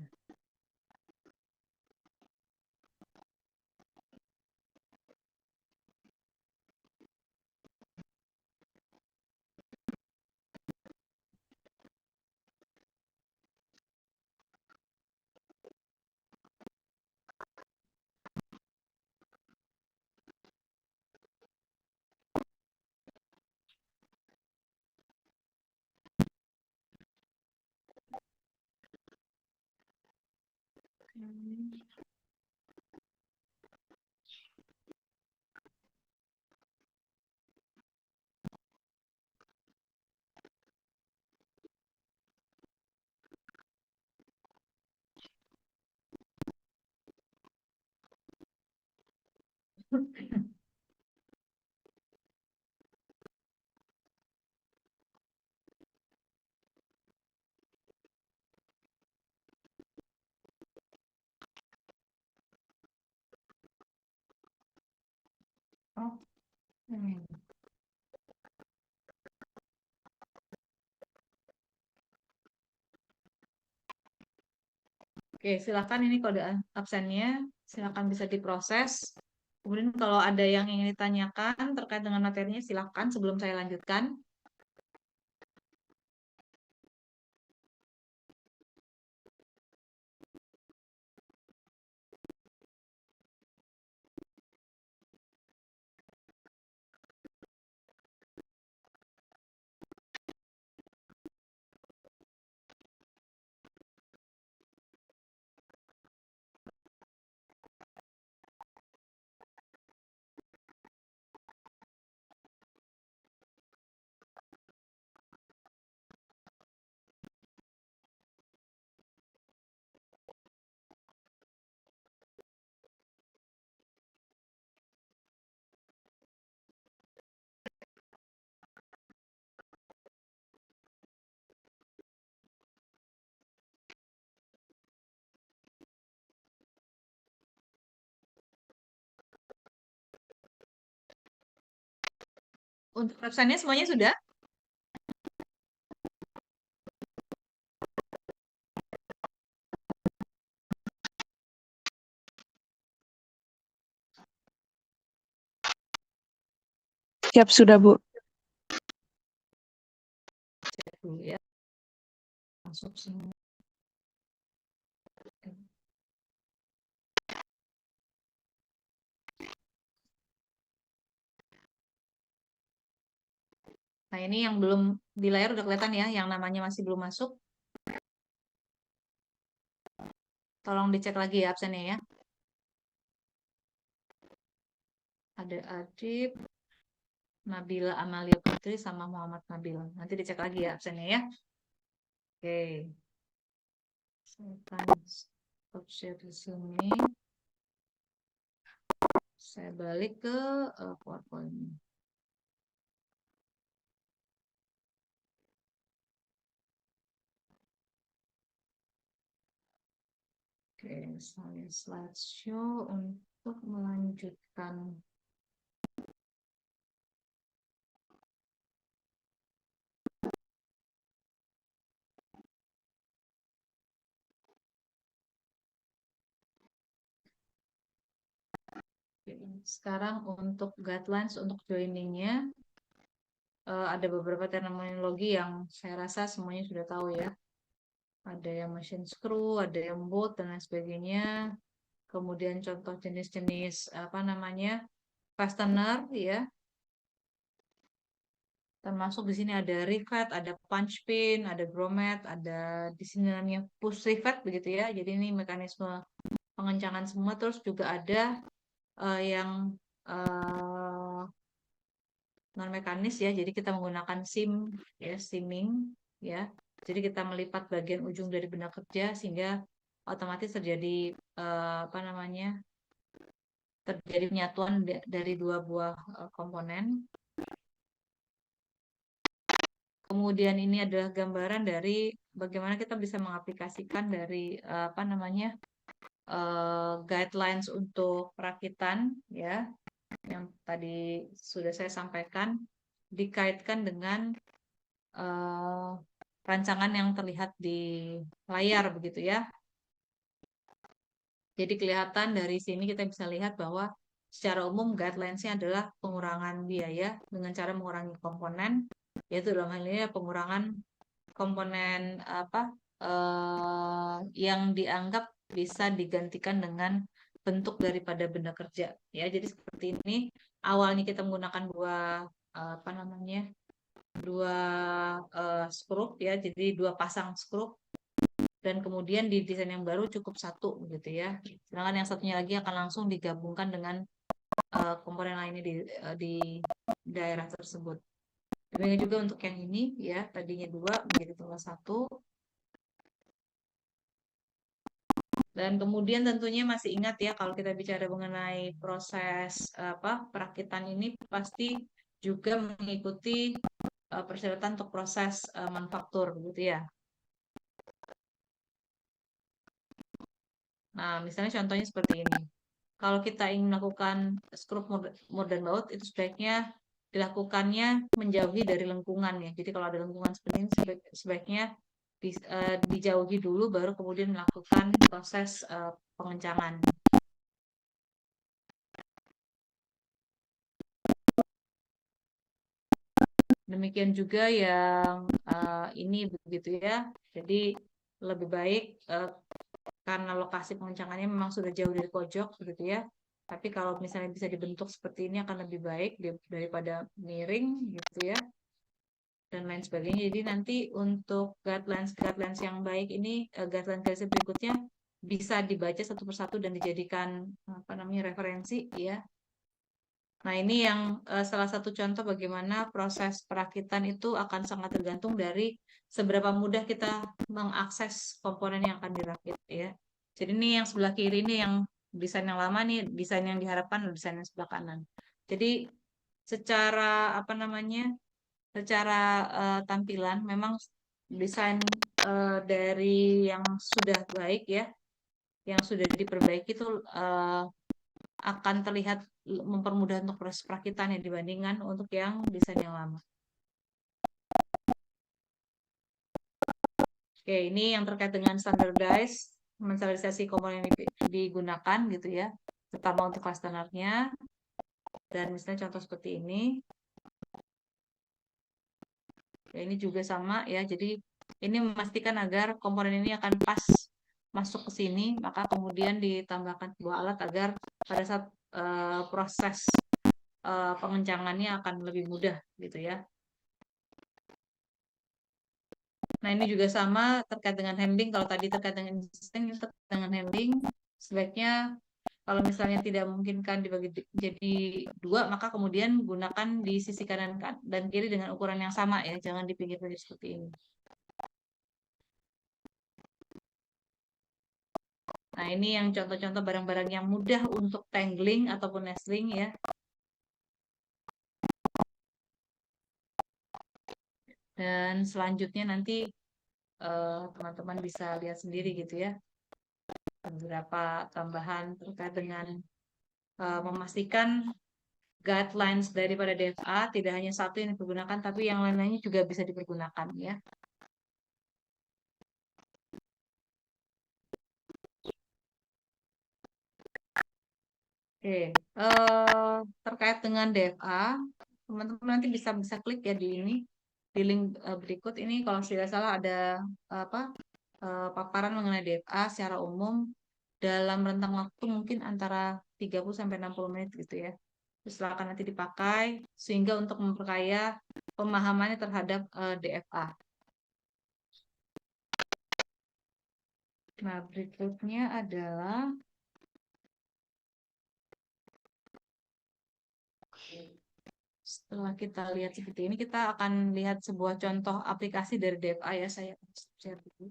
[SPEAKER 1] Oh, Oke, silakan ini kode absennya, silakan bisa diproses. Kemudian kalau ada yang ingin ditanyakan terkait dengan materinya, silakan sebelum saya lanjutkan. Untuk absennya semuanya sudah?
[SPEAKER 2] Siap, sudah, Bu.
[SPEAKER 1] Cek dulu ya. Masuk semua. Nah, ini yang belum di layar udah kelihatan ya, yang namanya masih belum masuk. Tolong dicek lagi ya absennya ya. Ada Adib, Nabila Amalia Putri, sama Muhammad Nabil. Nanti dicek lagi ya absennya ya. Oke. Saya akan stop share di sini. Saya balik ke PowerPoint. Oke, saya slideshow untuk melanjutkan. Sekarang untuk guidelines untuk joiningnya, ada beberapa terminologi yang saya rasa semuanya sudah tahu ya. Ada yang machine screw, ada yang bolt, dan lain sebagainya. Kemudian contoh jenis-jenis apa namanya fastener ya. Termasuk di sini ada rivet, ada punch pin, ada grommet, ada di sini namanya push rivet begitu ya. Jadi ini mekanisme pengencangan semua. Terus juga ada yang non mekanis ya. Jadi kita menggunakan sim ya, simming ya. Jadi kita melipat bagian ujung dari benda kerja sehingga otomatis terjadi apa namanya? Terjadi penyatuan dari dua buah komponen. Kemudian ini adalah gambaran dari bagaimana kita bisa mengaplikasikan dari apa namanya guidelines untuk perakitan ya yang tadi sudah saya sampaikan dikaitkan dengan rancangan yang terlihat di layar begitu ya. Jadi kelihatan dari sini kita bisa lihat bahwa secara umum guidelines-nya adalah pengurangan biaya dengan cara mengurangi komponen, yaitu dalam hal ini pengurangan komponen apa yang dianggap bisa digantikan dengan bentuk daripada benda kerja ya. Jadi seperti ini awalnya kita menggunakan dua apa namanya dua skrup ya, jadi dua pasang skrup dan kemudian di desain yang baru cukup satu gitu ya. Sedangkan yang satunya lagi akan langsung digabungkan dengan komponen lainnya di daerah tersebut. Demikian juga untuk yang ini ya, tadinya dua menjadi tinggal satu. Dan kemudian tentunya masih ingat ya kalau kita bicara mengenai proses apa perakitan ini pasti juga mengikuti persyaratan untuk proses manufaktur gitu ya. Nah, misalnya contohnya seperti ini. Kalau kita ingin melakukan skrup mur dan baut itu sebaiknya dilakukannya menjauhi dari lengkungan ya. Jadi kalau ada lengkungan seperti ini sebaiknya dijauhi dulu baru kemudian melakukan proses pengencangan. Demikian juga yang ini begitu ya. Jadi lebih baik karena lokasi pengencangannya memang sudah jauh dari pojok begitu ya. Tapi kalau misalnya bisa dibentuk seperti ini akan lebih baik daripada miring gitu ya dan lain sebagainya. Jadi nanti untuk guidelines yang baik ini guidelines berikutnya bisa dibaca satu persatu dan dijadikan apa namanya referensi ya. Nah, ini yang salah satu contoh bagaimana proses perakitan itu akan sangat tergantung dari seberapa mudah kita mengakses komponen yang akan dirakit ya. Jadi ini yang sebelah kiri ini yang desain yang lama nih, desain yang diharapkan desain yang sebelah kanan. Jadi secara apa namanya? Secara tampilan memang desain dari yang sudah baik ya, yang sudah diperbaiki itu akan terlihat mempermudah untuk proses perakitan ya dibandingkan untuk yang desain yang lama. Oke, ini yang terkait dengan standarisasi komponen yang digunakan gitu ya, terutama untuk fastenernya. Dan misalnya contoh seperti ini. Ya, ini juga sama ya, jadi ini memastikan agar komponen ini akan pas masuk ke sini, maka kemudian ditambahkan sebuah alat agar pada saat proses pengencangannya akan lebih mudah gitu ya. Nah, ini juga sama terkait dengan handling. Kalau tadi terkait dengan desain, ini terkait dengan handling. Sebaiknya kalau misalnya tidak memungkinkan dibagi jadi dua, maka kemudian gunakan di sisi kanan dan kiri dengan ukuran yang sama ya, jangan di pinggir-pinggir seperti ini. Nah, ini yang contoh-contoh barang-barang yang mudah untuk tangling ataupun nestling ya. Dan selanjutnya nanti teman-teman bisa lihat sendiri gitu ya. Beberapa tambahan terkait dengan memastikan guidelines daripada DFA tidak hanya satu yang dipergunakan, tapi yang lain-lainnya juga bisa dipergunakan ya. Oke, terkait dengan DFA, teman-teman nanti bisa klik ya di link berikut ini. Kalau tidak salah ada apa paparan mengenai DFA secara umum dalam rentang waktu mungkin antara 30 sampai 60 menit gitu ya. Terus silakan nanti dipakai sehingga untuk memperkaya pemahamannya terhadap DFA. Nah, berikutnya adalah setelah kita lihat seperti ini, kita akan lihat sebuah contoh aplikasi dari DFA ya. Saya share dulu.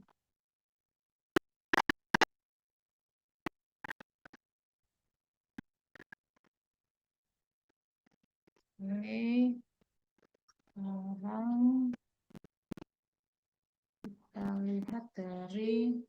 [SPEAKER 1] Oke. Sekarang kita lihat dari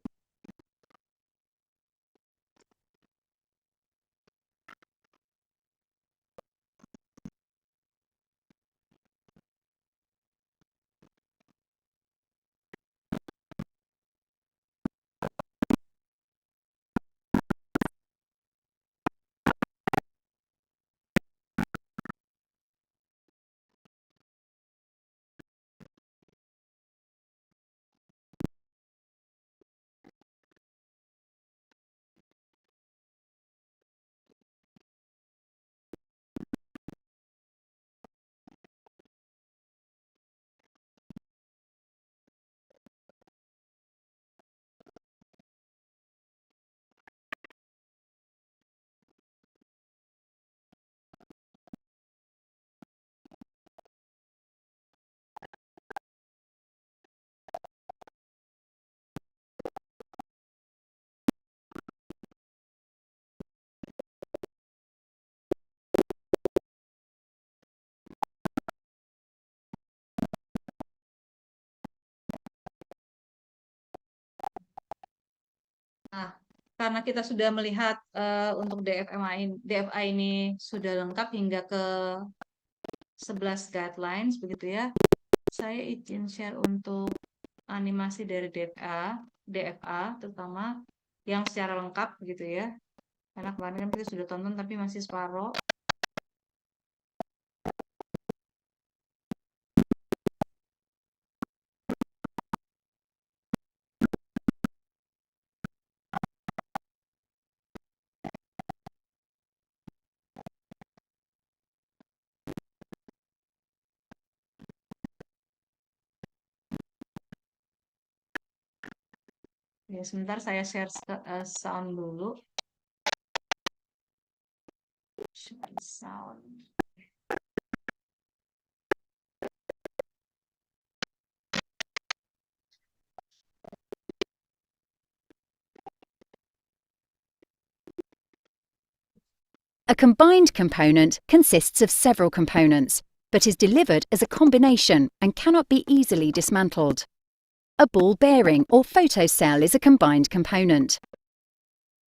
[SPEAKER 1] Nah, karena kita sudah melihat untuk DFA ini sudah lengkap hingga ke 11 guidelines begitu ya. Saya izin share untuk animasi dari DFA terutama yang secara lengkap gitu ya. Karena kemarin kan kita sudah tonton tapi masih separuh. Ya, sebentar saya share sound dulu. Share sound.
[SPEAKER 3] A combined component consists of several components, but is delivered as a combination and cannot be easily dismantled. A ball bearing or photocell is a combined component.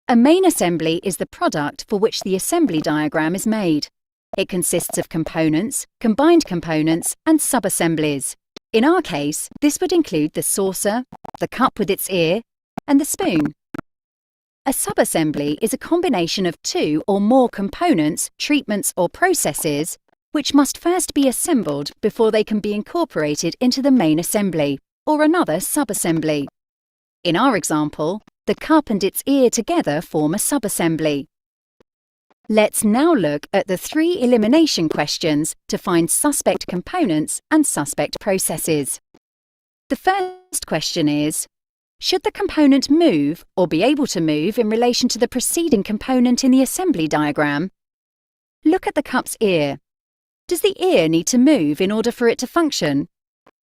[SPEAKER 3] A main assembly is the product for which the assembly diagram is made. It consists of components, combined components, and sub-assemblies. In our case, this would include the saucer, the cup with its ear, and the spoon. A sub-assembly is a combination of two or more components, treatments, or processes which must first be assembled before they can be incorporated into the main assembly or another sub-assembly. In our example, the cup and its ear together form a sub-assembly. Let's now look at the 3 elimination questions to find suspect components and suspect processes. The first question is, should the component move or be able to move in relation to the preceding component in the assembly diagram? Look at the cup's ear. Does the ear need to move in order for it to function?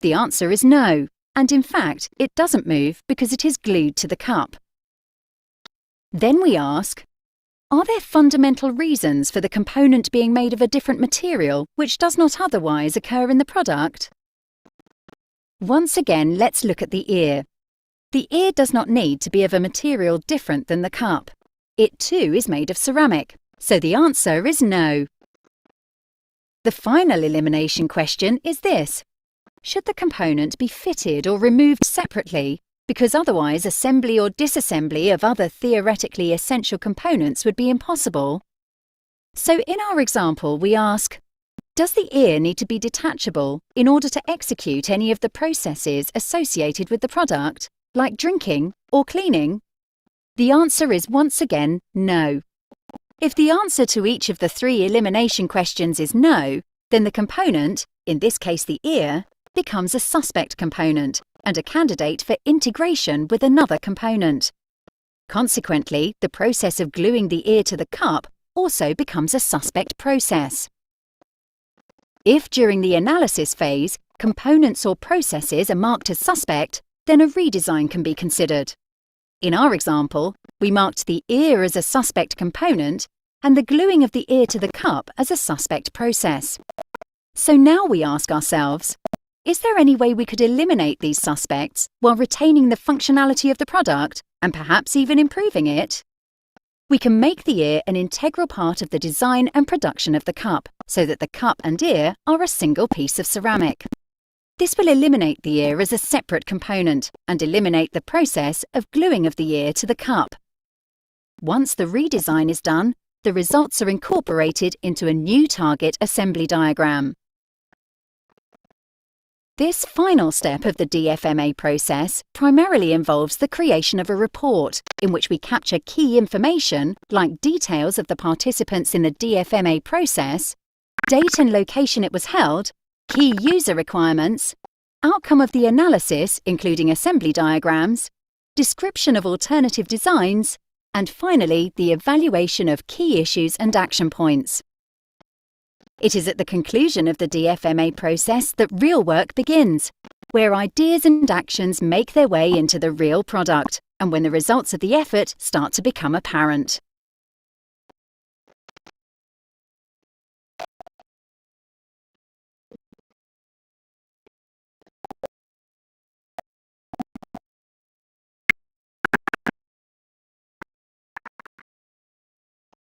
[SPEAKER 3] The answer is no, and in fact, it doesn't move because it is glued to the cup. Then we ask, are there fundamental reasons for the component being made of a different material which does not otherwise occur in the product? Once again, let's look at the ear. The ear does not need to be of a material different than the cup. It too is made of ceramic, so the answer is no. The final elimination question is this: should the component be fitted or removed separately, because otherwise assembly or disassembly of other theoretically essential components would be impossible? So in our example, we ask, does the ear need to be detachable in order to execute any of the processes associated with the product, like drinking or cleaning? The answer is once again no. If the answer to each of the 3 elimination questions is no, then the component, in this case the ear, becomes a suspect component and a candidate for integration with another component. Consequently, the process of gluing the ear to the cup also becomes a suspect process. If during the analysis phase, components or processes are marked as suspect, then a redesign can be considered. In our example, we marked the ear as a suspect component and the gluing of the ear to the cup as a suspect process. So now we ask ourselves, is there any way we could eliminate these suspects while retaining the functionality of the product and perhaps even improving it? We can make the ear an integral part of the design and production of the cup, so that the cup and ear are a single piece of ceramic. This will eliminate the ear as a separate component and eliminate the process of gluing of the ear to the cup. Once the redesign is done, the results are incorporated into a new target assembly diagram. This final step of the DFMA process primarily involves the creation of a report in which we capture key information like details of the participants in the DFMA process, date and location it was held, key user requirements, outcome of the analysis including assembly diagrams, description of alternative designs, and finally the evaluation of key issues and action points. It is at the conclusion of the DFMA process that real work begins, where ideas and actions make their way into the real product, and when the results of the effort start to become apparent.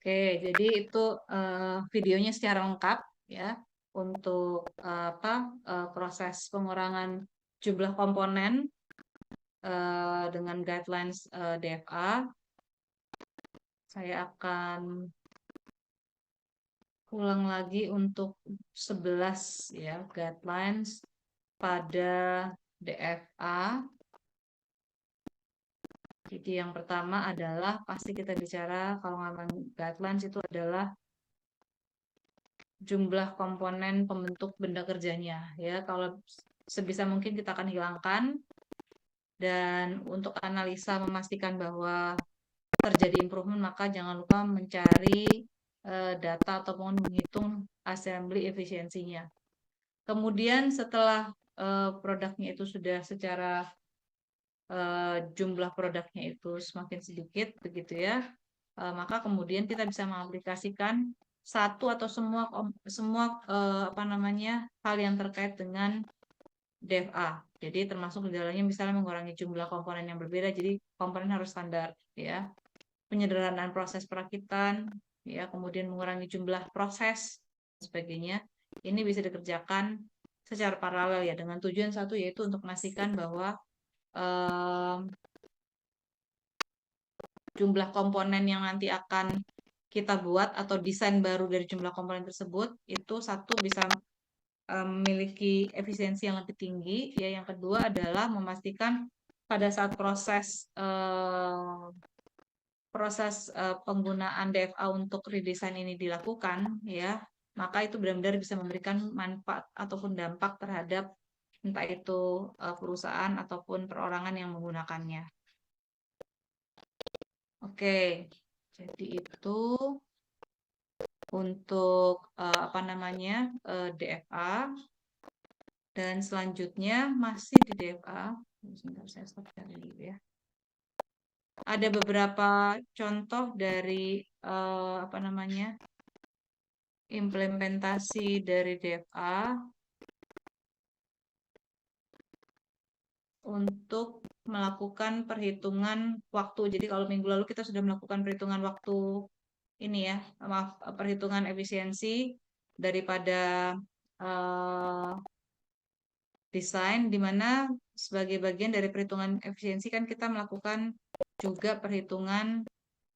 [SPEAKER 1] Oke, jadi itu videonya secara lengkap ya untuk proses pengurangan jumlah komponen dengan guidelines DFA. Saya akan ulang lagi untuk 11 ya guidelines pada DFA. Jadi yang pertama adalah pasti kita bicara kalau ngomongin guidelines itu adalah jumlah komponen pembentuk benda kerjanya ya. Kalau sebisa mungkin kita akan hilangkan, dan untuk analisa memastikan bahwa terjadi improvement maka jangan lupa mencari data ataupun menghitung assembly efisiensinya. Kemudian setelah produknya itu sudah secara jumlah produknya itu semakin sedikit begitu ya, maka kemudian kita bisa mengaplikasikan satu atau semua hal yang terkait dengan DFA. Jadi termasuk di dalamnya misalnya mengurangi jumlah komponen yang berbeda, jadi komponen harus standar ya. Penyederhanaan proses perakitan ya, kemudian mengurangi jumlah proses dan sebagainya. Ini bisa dikerjakan secara paralel ya, dengan tujuan satu yaitu untuk memastikan bahwa jumlah komponen yang nanti akan kita buat atau desain baru dari jumlah komponen tersebut itu satu bisa memiliki efisiensi yang lebih tinggi ya. Yang kedua adalah memastikan pada saat proses penggunaan DFA untuk redesign ini dilakukan ya, maka itu benar-benar bisa memberikan manfaat ataupun dampak terhadap entah itu perusahaan ataupun perorangan yang menggunakannya. Oke, jadi itu untuk DFA, dan selanjutnya masih di DFA. Sebentar, saya stop dulu ya. ada beberapa contoh dari implementasi dari DFA untuk melakukan perhitungan waktu. Jadi kalau minggu lalu kita sudah melakukan perhitungan waktu ini ya, maaf, perhitungan efisiensi daripada desain, di mana sebagai bagian dari perhitungan efisiensi kan kita melakukan juga perhitungan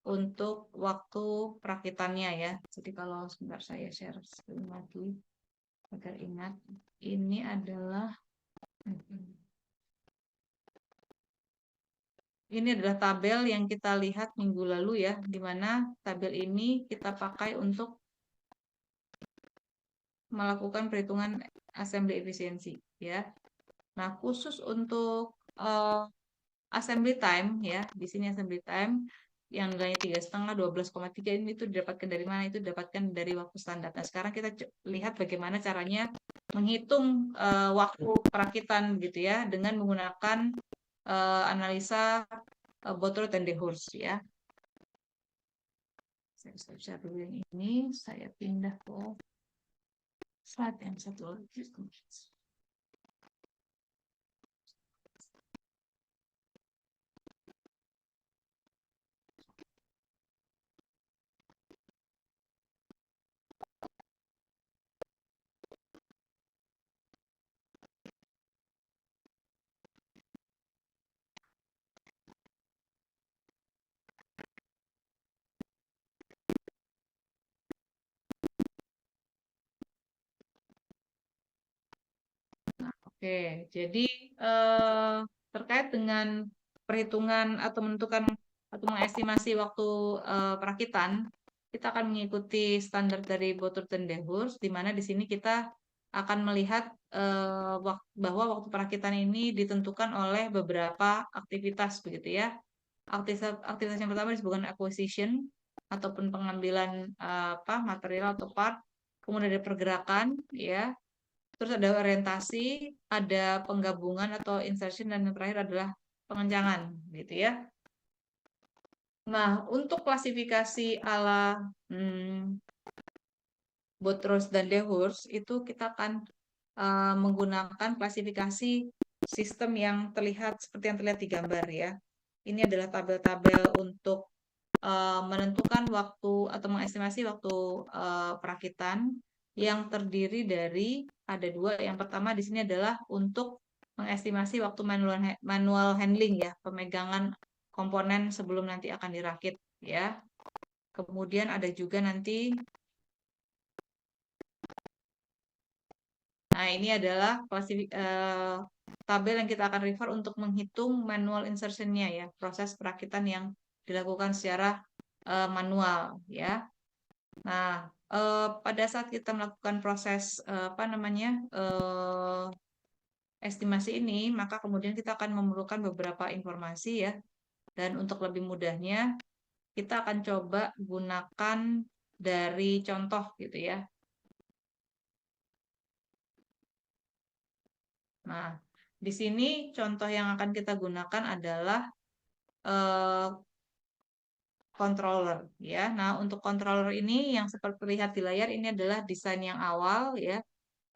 [SPEAKER 1] untuk waktu perakitannya ya. Jadi kalau sebentar saya share screen lagi agar ingat, ini adalah tabel yang kita lihat minggu lalu ya, di mana tabel ini kita pakai untuk melakukan perhitungan assembly efisiensi ya. Nah, khusus untuk assembly time ya, di sini assembly time yang nilainya 3,5, 12,3 ini itu didapatkan dari mana? Itu didapatkan dari waktu standar. Nah, sekarang kita lihat bagaimana caranya menghitung waktu perakitan gitu ya, dengan menggunakan analisa Botero dan Dehors ya. Saya share dulu yang ini, saya pindah ke slide yang satu lagi. Oke, jadi terkait dengan perhitungan atau menentukan atau mengestimasi waktu perakitan, kita akan mengikuti standar dari Botero dan Dehors, di mana di sini kita akan melihat bahwa waktu perakitan ini ditentukan oleh beberapa aktivitas begitu ya. Aktivitas yang pertama disebutkan acquisition ataupun pengambilan material atau part, kemudian ada pergerakan ya. Terus ada orientasi, ada penggabungan atau insertion, dan yang terakhir adalah pengencangan, gitu ya. Nah, untuk klasifikasi ala Botero dan Dehors itu kita akan menggunakan klasifikasi sistem yang terlihat seperti yang terlihat di gambar ya. Ini adalah tabel-tabel untuk menentukan waktu atau mengestimasi waktu perakitan yang terdiri dari ada dua. Yang pertama di sini adalah untuk mengestimasi waktu manual handling ya, pemegangan komponen sebelum nanti akan dirakit ya. Kemudian ada juga nanti, nah ini adalah tabel yang kita akan refer untuk menghitung manual insertion-nya ya, proses perakitan yang dilakukan secara manual ya. Nah, pada saat kita melakukan proses estimasi ini, maka kemudian kita akan memerlukan beberapa informasi ya. Dan untuk lebih mudahnya, kita akan coba gunakan dari contoh gitu ya. Nah, di sini contoh yang akan kita gunakan adalah controller ya. Nah, untuk controller ini yang seperti terlihat di layar ini adalah desain yang awal ya.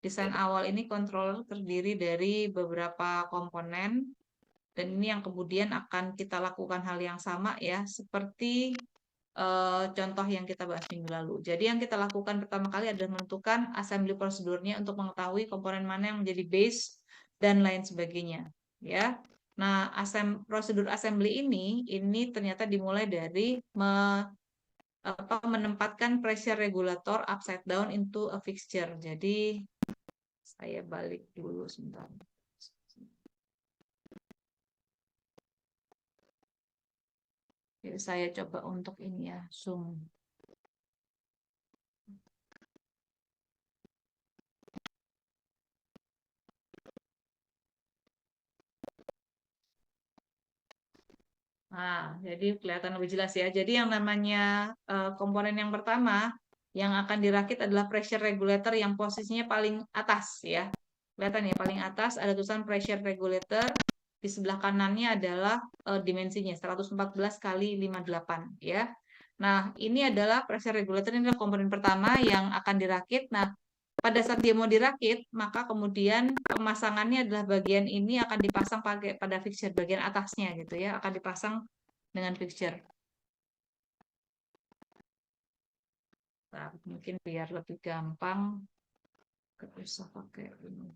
[SPEAKER 1] Desain awal ini controller terdiri dari beberapa komponen, dan ini yang kemudian akan kita lakukan hal yang sama ya, seperti contoh yang kita bahas minggu lalu. Jadi yang kita lakukan pertama kali adalah menentukan assembly prosedurnya untuk mengetahui komponen mana yang menjadi base dan lain sebagainya ya. Nah, prosedur assembly ini ternyata dimulai dari menempatkan pressure regulator upside down into a fixture. Jadi saya balik dulu sebentar. Jadi saya coba untuk ini ya, zoom. Nah, jadi kelihatan lebih jelas ya. Jadi yang namanya komponen yang pertama yang akan dirakit adalah pressure regulator yang posisinya paling atas ya. Kelihatan ya, paling atas ada tulisan pressure regulator. di sebelah kanannya adalah dimensinya 114 kali 58 ya. Nah, ini adalah pressure regulator, ini adalah komponen pertama yang akan dirakit. Nah, pada saat dia mau dirakit, maka kemudian pemasangannya adalah bagian ini akan dipasang pakai pada fixture bagian atasnya gitu ya, akan dipasang dengan fixture. Nah, mungkin biar lebih gampang, gak usah pakai ini.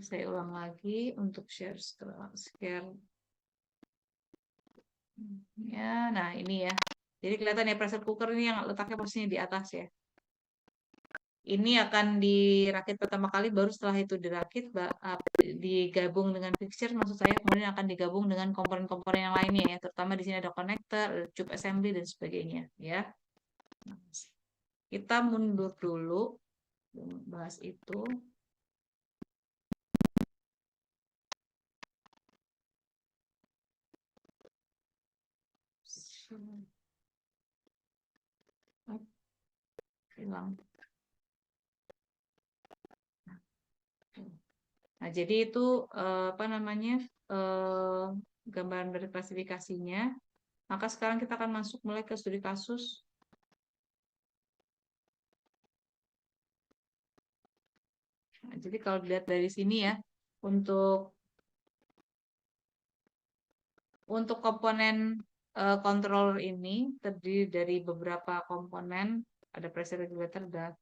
[SPEAKER 1] Saya ulang lagi untuk share ya. Nah, ini ya. Jadi kelihatan ya pressure cooker ini yang letaknya posisinya di atas ya. Ini akan dirakit pertama kali, baru setelah itu dirakit digabung dengan fixture, maksud saya kemudian akan digabung dengan komponen-komponen yang lainnya ya, terutama di sini ada connector, ada tube assembly dan sebagainya ya. Kita mundur dulu bahas itu. Hilang. Nah, jadi itu apa namanya gambaran dari klasifikasinya. Maka sekarang kita akan masuk mulai ke studi kasus. Nah, jadi kalau dilihat dari sini ya, untuk komponen controller ini terdiri dari beberapa komponen, ada pressure regulator, ada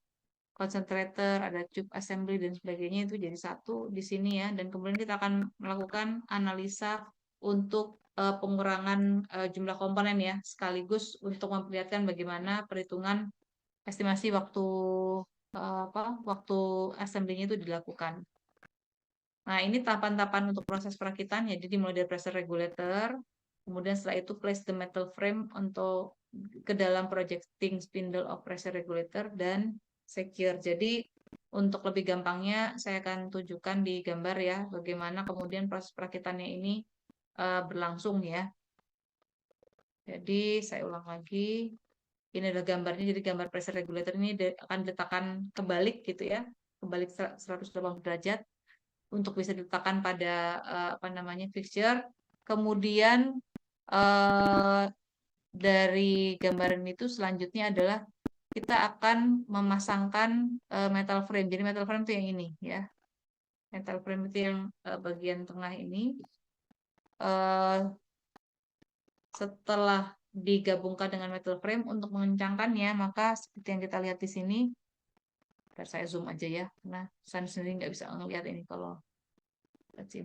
[SPEAKER 1] concentrator, ada tube assembly dan sebagainya, itu jadi satu di sini ya. Dan kemudian kita akan melakukan analisa untuk pengurangan jumlah komponen ya, sekaligus untuk memperlihatkan bagaimana perhitungan estimasi waktu assembly-nya itu dilakukan. Nah, ini tahapan-tahapan untuk proses perakitan. Jadi dimulai dari pressure regulator, kemudian setelah itu place the metal frame untuk ke dalam projecting spindle of pressure regulator dan secure. Jadi untuk lebih gampangnya saya akan tunjukkan di gambar ya bagaimana kemudian proses perakitannya ini berlangsung ya. Jadi saya ulang lagi. Ini adalah gambarnya. Jadi gambar pressure regulator ini akan diletakkan kebalik gitu ya, kebalik 180 derajat untuk bisa diletakkan pada apa namanya fixture. Kemudian dari gambaran itu selanjutnya adalah kita akan memasangkan metal frame. Jadi metal frame itu yang ini ya. Metal frame itu yang bagian tengah ini. Setelah digabungkan dengan metal frame untuk mengencangkannya, maka seperti yang kita lihat di sini, biar saya zoom aja ya, karena saya sendiri nggak bisa ngelihat ini kalau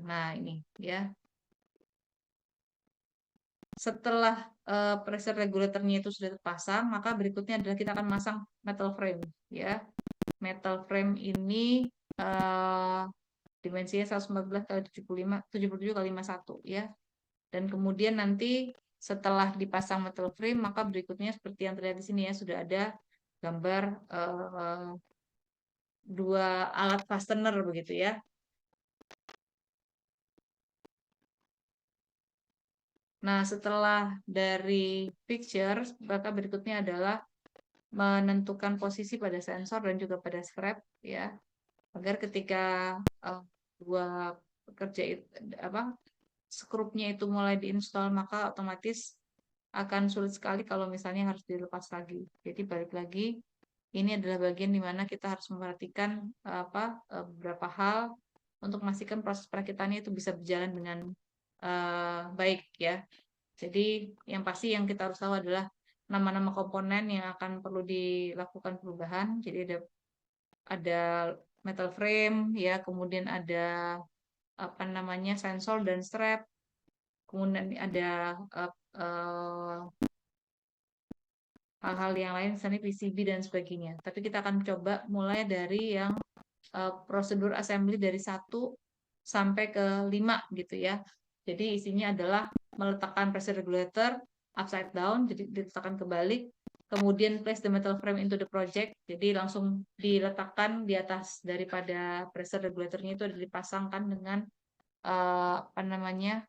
[SPEAKER 1] nah ini ya. Setelah pressure regulatornya itu sudah terpasang, maka berikutnya adalah kita akan masang metal frame ya. Metal frame ini dimensinya 114 kali 77 kali 51 ya. Dan kemudian nanti setelah dipasang metal frame, maka berikutnya seperti yang terlihat di sini ya, sudah ada gambar dua alat fastener begitu ya. Nah, setelah dari picture, maka berikutnya adalah menentukan posisi pada sensor dan juga pada strap ya, agar ketika dua pekerja skrupnya itu mulai diinstal, maka otomatis akan sulit sekali kalau misalnya harus dilepas lagi. Jadi balik lagi, ini adalah bagian di mana kita harus memperhatikan beberapa hal untuk memastikan proses perakitannya itu bisa berjalan dengan baik ya. Jadi yang pasti yang kita harus tahu adalah nama-nama komponen yang akan perlu dilakukan perubahan. Jadi ada metal frame ya, kemudian ada apa namanya sensor dan strap, kemudian ada hal-hal yang lain misalnya PCB dan sebagainya. Tapi kita akan coba mulai dari yang prosedur assembly dari 1 sampai ke 5 gitu ya. Jadi isinya adalah meletakkan pressure regulator upside down, jadi diletakkan kebalik. Kemudian place the metal frame into the project, jadi langsung diletakkan di atas daripada pressure regulatornya itu dipasangkan dengan apa namanya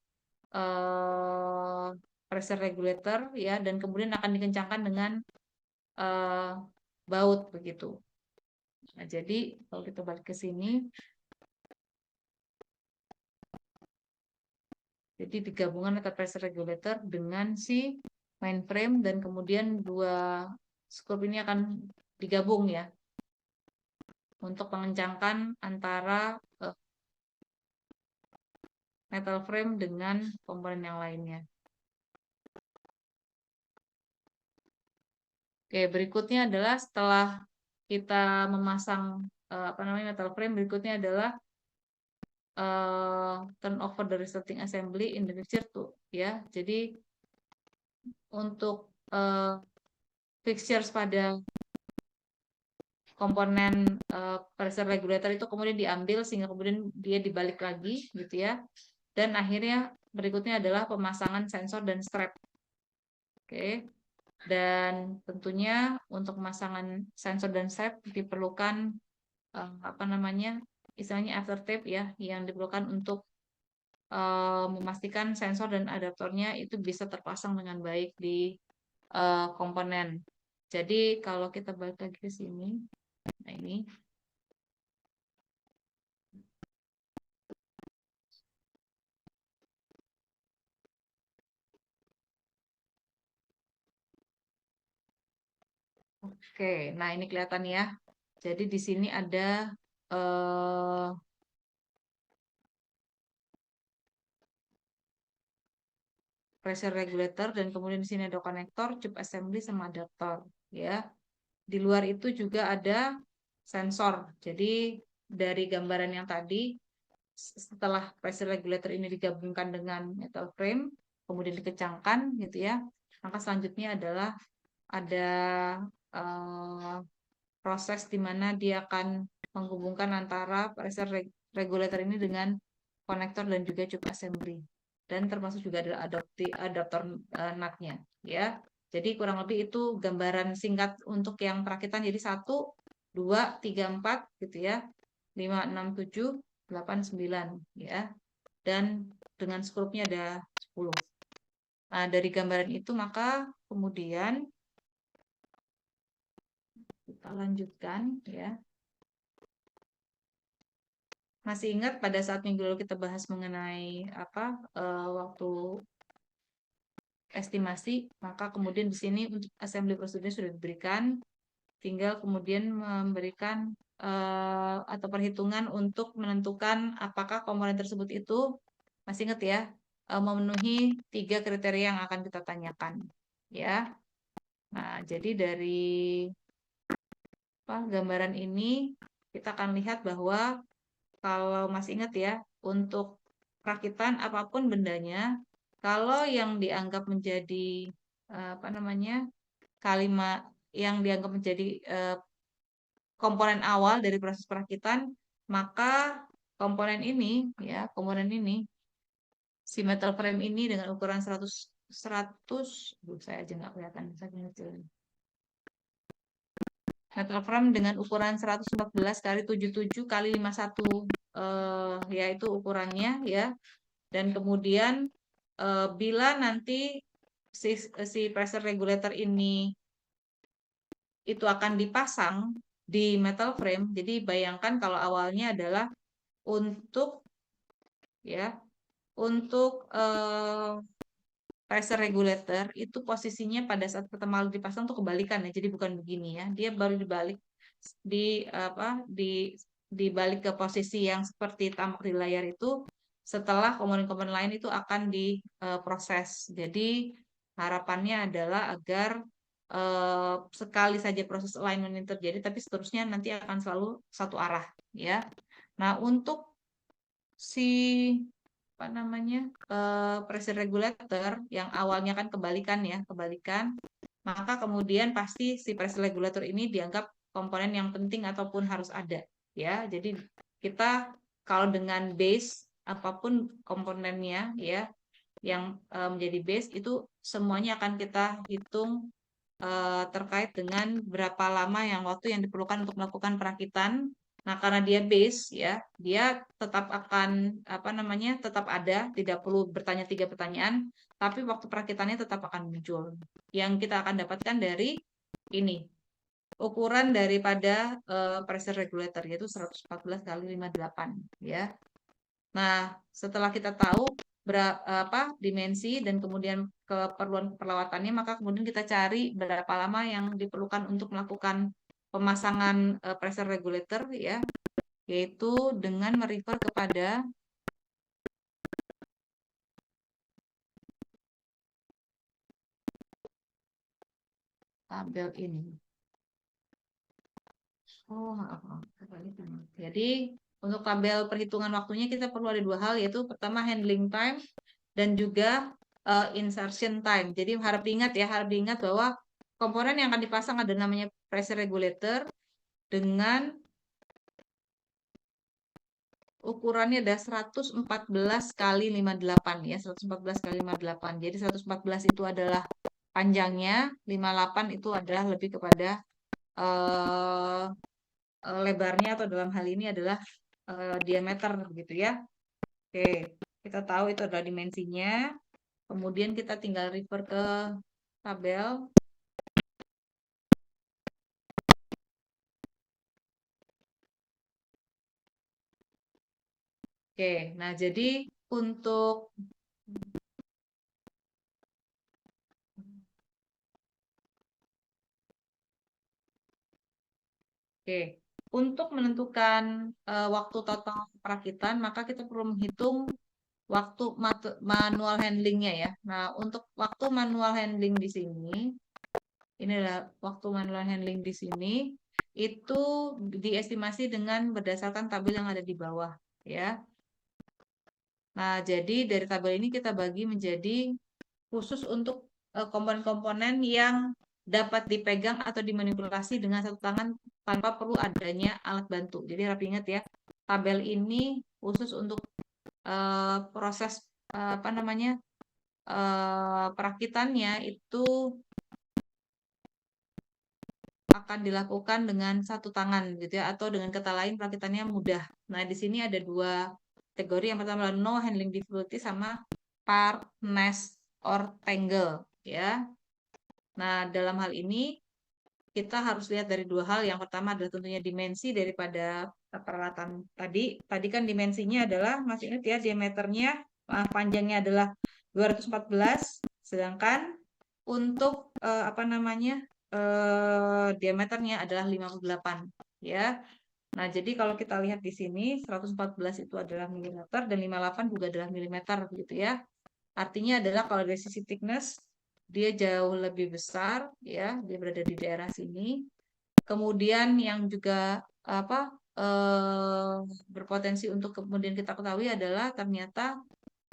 [SPEAKER 1] pressure regulator ya, dan kemudian akan dikencangkan dengan baut begitu. Nah, jadi kalau kita balik ke sini, jadi digabungkan antara pressure regulator dengan si mainframe dan kemudian dua skrup ini akan digabung ya untuk mengencangkan antara metal frame dengan komponen yang lainnya. Oke, berikutnya adalah setelah kita memasang metal frame, berikutnya adalah turn over the resulting assembly in the fixture tuh ya. Jadi untuk fixtures pada komponen pressure regulator itu kemudian diambil sehingga kemudian dia dibalik lagi gitu ya. Dan akhirnya berikutnya adalah pemasangan sensor dan strap. Oke. Dan tentunya untuk pemasangan sensor dan strap diperlukan istilahnya aftertape ya, yang diperlukan untuk memastikan sensor dan adaptornya itu bisa terpasang dengan baik di komponen. Jadi kalau kita balik lagi ke sini, nah ini. Oke, nah ini kelihatan ya. Jadi di sini ada pressure regulator dan kemudian di sini ada konektor, tube assembly sama adaptor ya. Di luar itu juga ada sensor. Jadi dari gambaran yang tadi setelah pressure regulator ini digabungkan dengan metal frame, kemudian dikencangkan gitu ya. Maka selanjutnya adalah ada proses di mana dia akan menghubungkan antara pressure regulator ini dengan konektor dan juga tube assembly. Dan termasuk juga adalah adaptor nut-nya ya. Jadi kurang lebih itu gambaran singkat untuk yang perakitan. Jadi 1, 2, 3, 4 gitu ya. 5, 6, 7, 8, 9 ya. Dan dengan skrupnya ada 10. Nah, dari gambaran itu maka kemudian kita lanjutkan ya. Masih ingat pada saat minggu lalu kita bahas mengenai waktu estimasi, maka kemudian di sini untuk assembly prosedurnya sudah diberikan, tinggal kemudian memberikan atau perhitungan untuk menentukan apakah komponen tersebut itu, masih ingat ya, memenuhi 3 kriteria yang akan kita tanyakan ya. Nah, jadi dari gambaran ini kita akan lihat bahwa kalau masih ingat ya, untuk perakitan apapun bendanya, kalau yang dianggap menjadi kalimat yang dianggap menjadi komponen awal dari proses perakitan, maka komponen ini ya, si metal frame ini dengan ukuran 100 saya aja nggak kelihatan saking kecil. Metal frame dengan ukuran 114 kali 77 kali 51 yaitu ukurannya ya. Dan kemudian bila nanti si pressure regulator ini itu akan dipasang di metal frame. Jadi bayangkan kalau awalnya adalah untuk pressure regulator itu posisinya pada saat pertama kali dipasang tuh kebalikan ya. Jadi bukan begini ya. Dia baru dibalik dibalik ke posisi yang seperti tampak di layar itu setelah komponen-komponen lain itu akan diproses. Jadi harapannya adalah agar sekali saja proses alignment ini terjadi, tapi seterusnya nanti akan selalu satu arah ya. Nah, untuk si pressure regulator yang awalnya kan kebalikan, maka kemudian pasti si pressure regulator ini dianggap komponen yang penting ataupun harus ada ya. Jadi kita kalau dengan base apapun komponennya ya yang menjadi base itu semuanya akan kita hitung terkait dengan berapa lama waktu yang diperlukan untuk melakukan perakitan. Nah, karena dia base ya, dia tetap akan tetap ada, tidak perlu bertanya 3 pertanyaan, tapi waktu perakitannya tetap akan muncul. Yang kita akan dapatkan dari ini. ukuran daripada pressure regulator, yaitu 114 kali 58 ya. Nah, setelah kita tahu apa dimensi dan kemudian keperluan perlawatannya, maka kemudian kita cari berapa lama yang diperlukan untuk melakukan pemasangan pressure regulator ya, yaitu dengan merefer kepada tabel ini. Jadi untuk tabel perhitungan waktunya kita perlu ada dua hal, yaitu pertama handling time dan juga insertion time. Jadi harap diingat bahwa komponen yang akan dipasang ada namanya pressure regulator dengan ukurannya ada 114 kali 58 ya, 114 kali 58. Jadi 114 itu adalah panjangnya, 58 itu adalah lebih kepada lebarnya, atau dalam hal ini adalah diameter gitu ya. Oke, kita tahu itu adalah dimensinya. Kemudian kita tinggal refer ke tabel. Oke, nah jadi untuk untuk menentukan waktu total perakitan, maka kita perlu menghitung waktu manual handlingnya ya. Nah, untuk waktu manual handling di sini, inilah waktu manual handling di sini, itu diestimasi dengan berdasarkan tabel yang ada di bawah ya. Nah, jadi dari tabel ini kita bagi menjadi khusus untuk komponen-komponen yang dapat dipegang atau dimanipulasi dengan satu tangan tanpa perlu adanya alat bantu. Jadi harap ingat ya, tabel ini khusus untuk proses apa namanya perakitannya itu akan dilakukan dengan satu tangan gitu ya, atau dengan kata lain perakitannya mudah. Nah, di sini ada dua kategori. Yang pertama adalah no handling difficulty sama parness or tangle ya. Nah, dalam hal ini kita harus lihat dari dua hal. Yang pertama adalah tentunya dimensi daripada peralatan tadi. Tadi kan dimensinya adalah, masih ingat ya, diameternya, panjangnya adalah 214, sedangkan untuk apa namanya diameternya adalah 58 ya. Nah, jadi kalau kita lihat di sini 114 itu adalah milimeter dan 58 juga adalah milimeter gitu ya. Artinya adalah kalau dari sisi thickness dia jauh lebih besar ya, dia berada di daerah sini. Kemudian yang juga apa berpotensi untuk kemudian kita ketahui adalah ternyata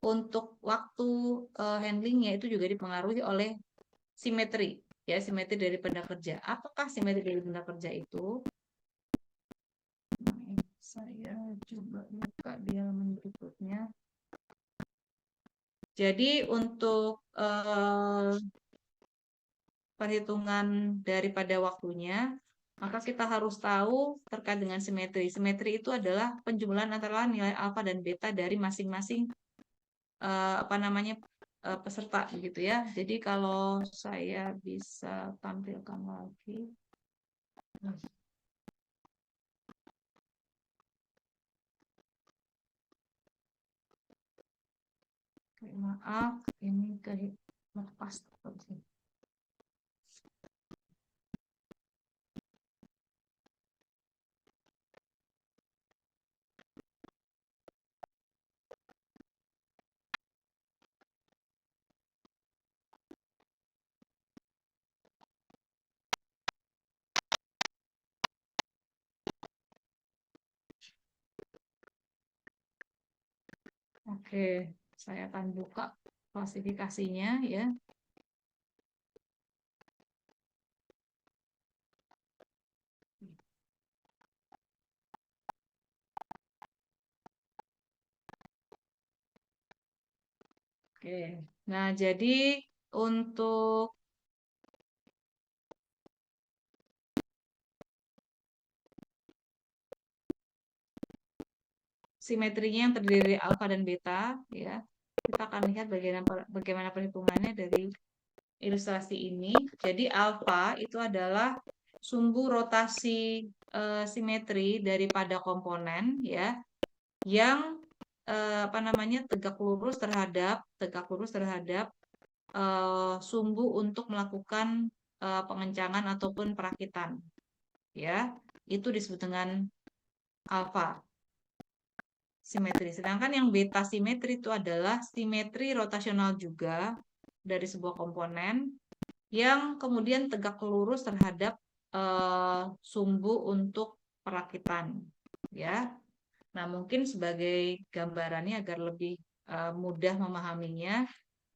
[SPEAKER 1] untuk waktu handlingnya itu juga dipengaruhi oleh simetri ya, simetri dari benda kerja. Apakah simetri dari benda kerja itu? Saya coba buka di halaman berikutnya. Jadi untuk perhitungan daripada waktunya, maka kita harus tahu terkait dengan simetri. Simetri itu adalah penjumlahan antara nilai alfa dan beta dari masing-masing apa namanya peserta gitu ya. Jadi kalau saya bisa tampilkan lagi. Maaf, ini lepas. Oke, saya akan buka klasifikasinya ya. Oke, nah jadi untuk simetrinya yang terdiri dari alfa dan beta ya, kita akan lihat bagaimana perhitungannya dari ilustrasi ini. Jadi alfa itu adalah sumbu rotasi simetri daripada komponen ya yang tegak lurus terhadap sumbu untuk melakukan pengencangan ataupun perakitan ya, itu disebut dengan alfa simetri. Sedangkan yang beta simetri itu adalah simetri rotasional juga dari sebuah komponen yang kemudian tegak lurus terhadap sumbu untuk perakitan ya. Nah, mungkin sebagai gambarannya agar lebih mudah memahaminya,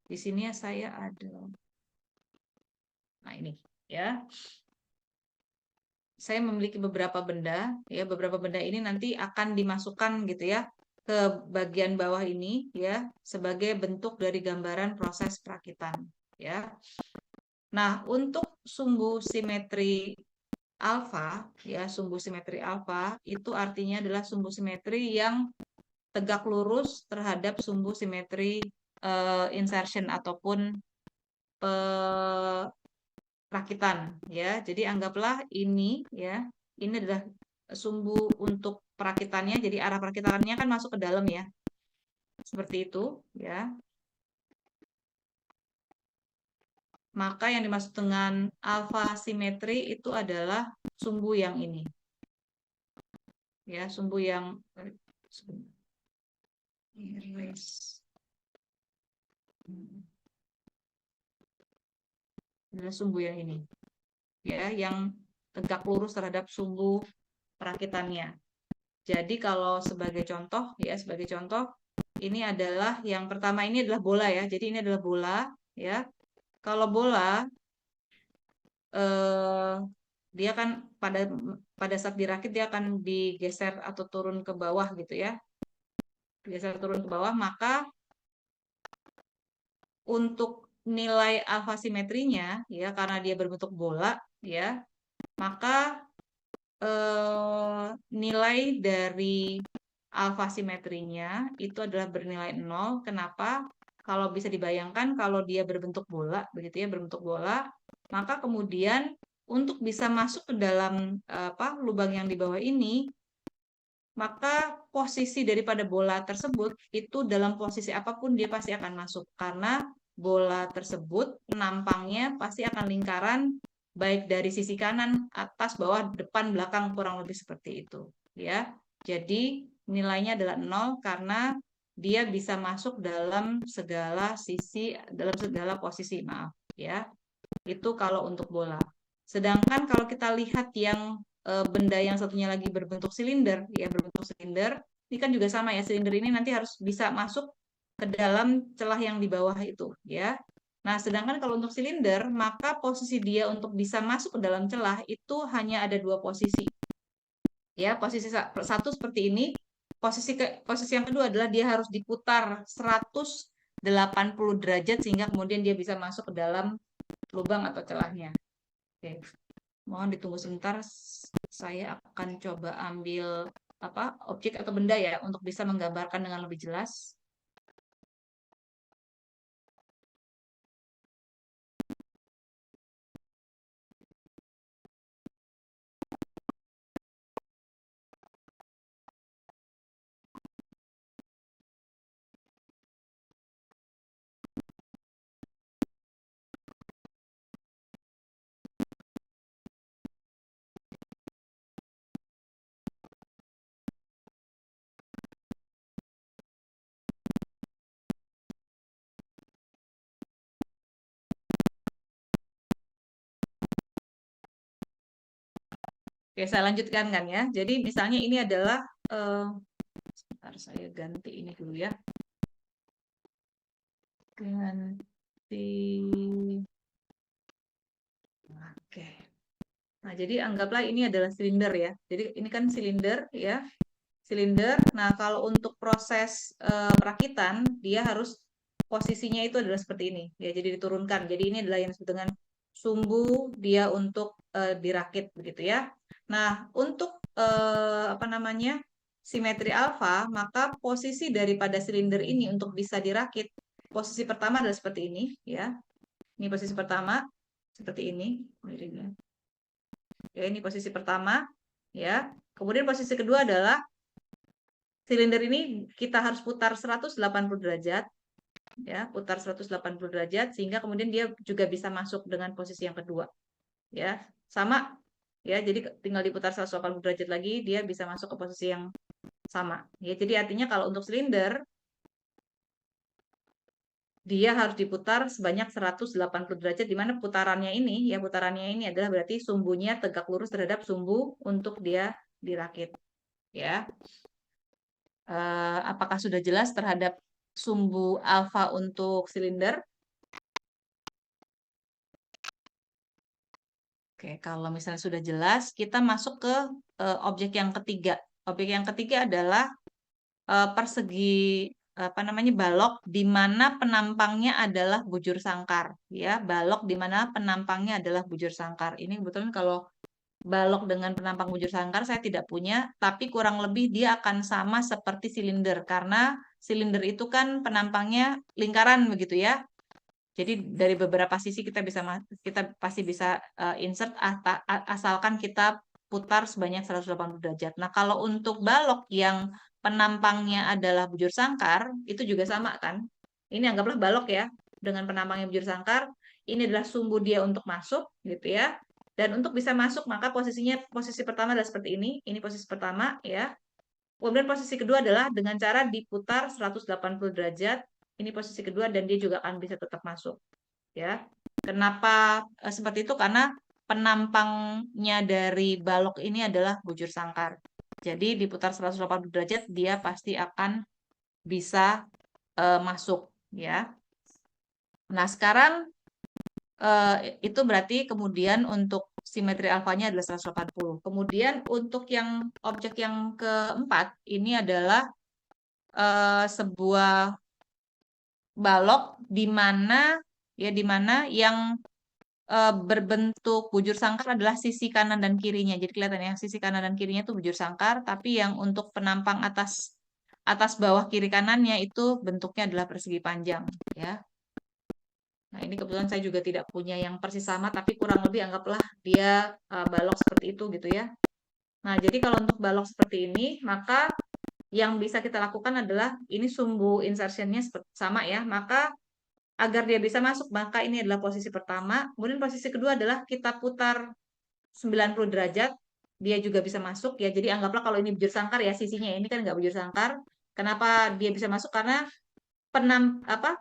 [SPEAKER 1] di sini saya ada. Nah, ini ya. Saya memiliki beberapa benda, ya. Beberapa benda ini nanti akan dimasukkan gitu ya ke bagian bawah ini ya sebagai bentuk dari gambaran proses perakitan, ya. Nah, untuk sumbu simetri alfa, ya, sumbu simetri alfa itu artinya adalah sumbu simetri yang tegak lurus terhadap sumbu simetri insertion ataupun perakitan ya. Jadi anggaplah ini ya, ini adalah sumbu untuk perakitannya. Jadi arah perakitannya kan masuk ke dalam ya. Seperti itu ya. Maka yang dimaksud dengan alfa simetri itu adalah sumbu yang ini. Ya, sumbu yang adalah sumbu yang ini. Ya, yang tegak lurus terhadap sumbu perakitannya. Jadi kalau sebagai contoh ya, ini adalah yang pertama, ini adalah bola ya. Jadi ini adalah bola ya. Kalau bola dia kan pada saat dirakit dia akan digeser atau turun ke bawah gitu ya. Digeser turun ke bawah, maka untuk nilai alfa simetrinya ya, karena dia berbentuk bola ya, maka nilai dari alfa simetrinya itu adalah bernilai 0. Kenapa? Kalau bisa dibayangkan kalau dia berbentuk bola begitu ya, berbentuk bola, maka kemudian untuk bisa masuk ke dalam lubang yang di bawah ini, maka posisi daripada bola tersebut itu dalam posisi apapun dia pasti akan masuk, karena bola tersebut nampangnya pasti akan lingkaran baik dari sisi kanan, atas, bawah, depan, belakang, kurang lebih seperti itu ya. Jadi nilainya adalah 0 karena dia bisa masuk dalam segala sisi, dalam segala posisi, maaf ya. Itu kalau untuk bola. Sedangkan kalau kita lihat yang benda yang satunya lagi berbentuk silinder, ya berbentuk silinder, ini kan juga sama ya, silinder ini nanti harus bisa masuk ke dalam celah yang di bawah itu, ya. Nah, sedangkan kalau untuk silinder, maka posisi dia untuk bisa masuk ke dalam celah itu hanya ada 2 posisi. Ya, posisi satu seperti ini, posisi yang kedua adalah dia harus diputar 180 derajat sehingga kemudian dia bisa masuk ke dalam lubang atau celahnya. Oke. Mohon ditunggu sebentar, saya akan coba ambil objek atau benda ya untuk bisa menggambarkan dengan lebih jelas. Oke, saya lanjutkan kan ya. Jadi misalnya ini adalah sebentar saya ganti ini dulu ya. Ganti. Oke. Nah, jadi anggaplah ini adalah silinder ya. Jadi ini kan silinder ya. Silinder. Nah, kalau untuk proses perakitan, dia harus posisinya itu adalah seperti ini. Ya, jadi diturunkan. Jadi ini adalah yang disebut dengan sumbu dia untuk dirakit begitu ya. Nah, untuk simetri alfa, maka posisi daripada silinder ini untuk bisa dirakit, posisi pertama adalah seperti ini ya. Ini posisi pertama seperti ini. Ya, ini posisi pertama, ya. Kemudian posisi kedua adalah silinder ini kita harus putar 180 derajat, ya, putar 180 derajat sehingga kemudian dia juga bisa masuk dengan posisi yang kedua, ya. Sama, ya. Jadi tinggal diputar 180 derajat lagi, dia bisa masuk ke posisi yang sama. Ya, jadi artinya kalau untuk silinder dia harus diputar sebanyak 180 derajat, di mana putarannya ini adalah berarti sumbunya tegak lurus terhadap sumbu untuk dia dirakit. Ya, apakah sudah jelas terhadap sumbu alfa untuk silinder? Oke, kalau misalnya sudah jelas, kita masuk ke objek yang ketiga. Objek yang ketiga adalah persegi balok di mana penampangnya adalah bujur sangkar, ya. Balok di mana penampangnya adalah bujur sangkar. Ini kebetulan kalau balok dengan penampang bujur sangkar saya tidak punya, tapi kurang lebih dia akan sama seperti silinder karena silinder itu kan penampangnya lingkaran begitu ya. Jadi dari beberapa sisi kita pasti bisa insert asalkan kita putar sebanyak 180 derajat. Nah, kalau untuk balok yang penampangnya adalah bujur sangkar, itu juga sama kan? Ini anggaplah balok ya, dengan penampangnya bujur sangkar, ini adalah sumbu dia untuk masuk gitu ya. Dan untuk bisa masuk maka posisi pertama adalah seperti ini posisi pertama ya. Kemudian posisi kedua adalah dengan cara diputar 180 derajat. Ini posisi kedua dan dia juga akan bisa tetap masuk. Ya. Kenapa seperti itu? Karena penampangnya dari balok ini adalah bujur sangkar. Jadi diputar 180 derajat dia pasti akan bisa masuk ya. Nah, sekarang itu berarti kemudian untuk simetri alfanya adalah 180. Kemudian untuk yang objek yang keempat ini adalah sebuah balok di mana yang berbentuk bujur sangkar adalah sisi kanan dan kirinya. Jadi kelihatan ya, sisi kanan dan kirinya itu bujur sangkar, tapi yang untuk penampang atas bawah kiri kanannya itu bentuknya adalah persegi panjang ya. Nah, ini kebetulan saya juga tidak punya yang persis sama, tapi kurang lebih anggaplah dia balok seperti itu gitu ya. Nah, jadi kalau untuk balok seperti ini, maka yang bisa kita lakukan adalah ini sumbu insertionnya sama ya, maka agar dia bisa masuk, maka ini adalah posisi pertama. Kemudian posisi kedua adalah kita putar 90 derajat, dia juga bisa masuk ya. Jadi anggaplah kalau ini bujur sangkar ya, sisinya ini kan nggak bujur sangkar. Kenapa dia bisa masuk? Karena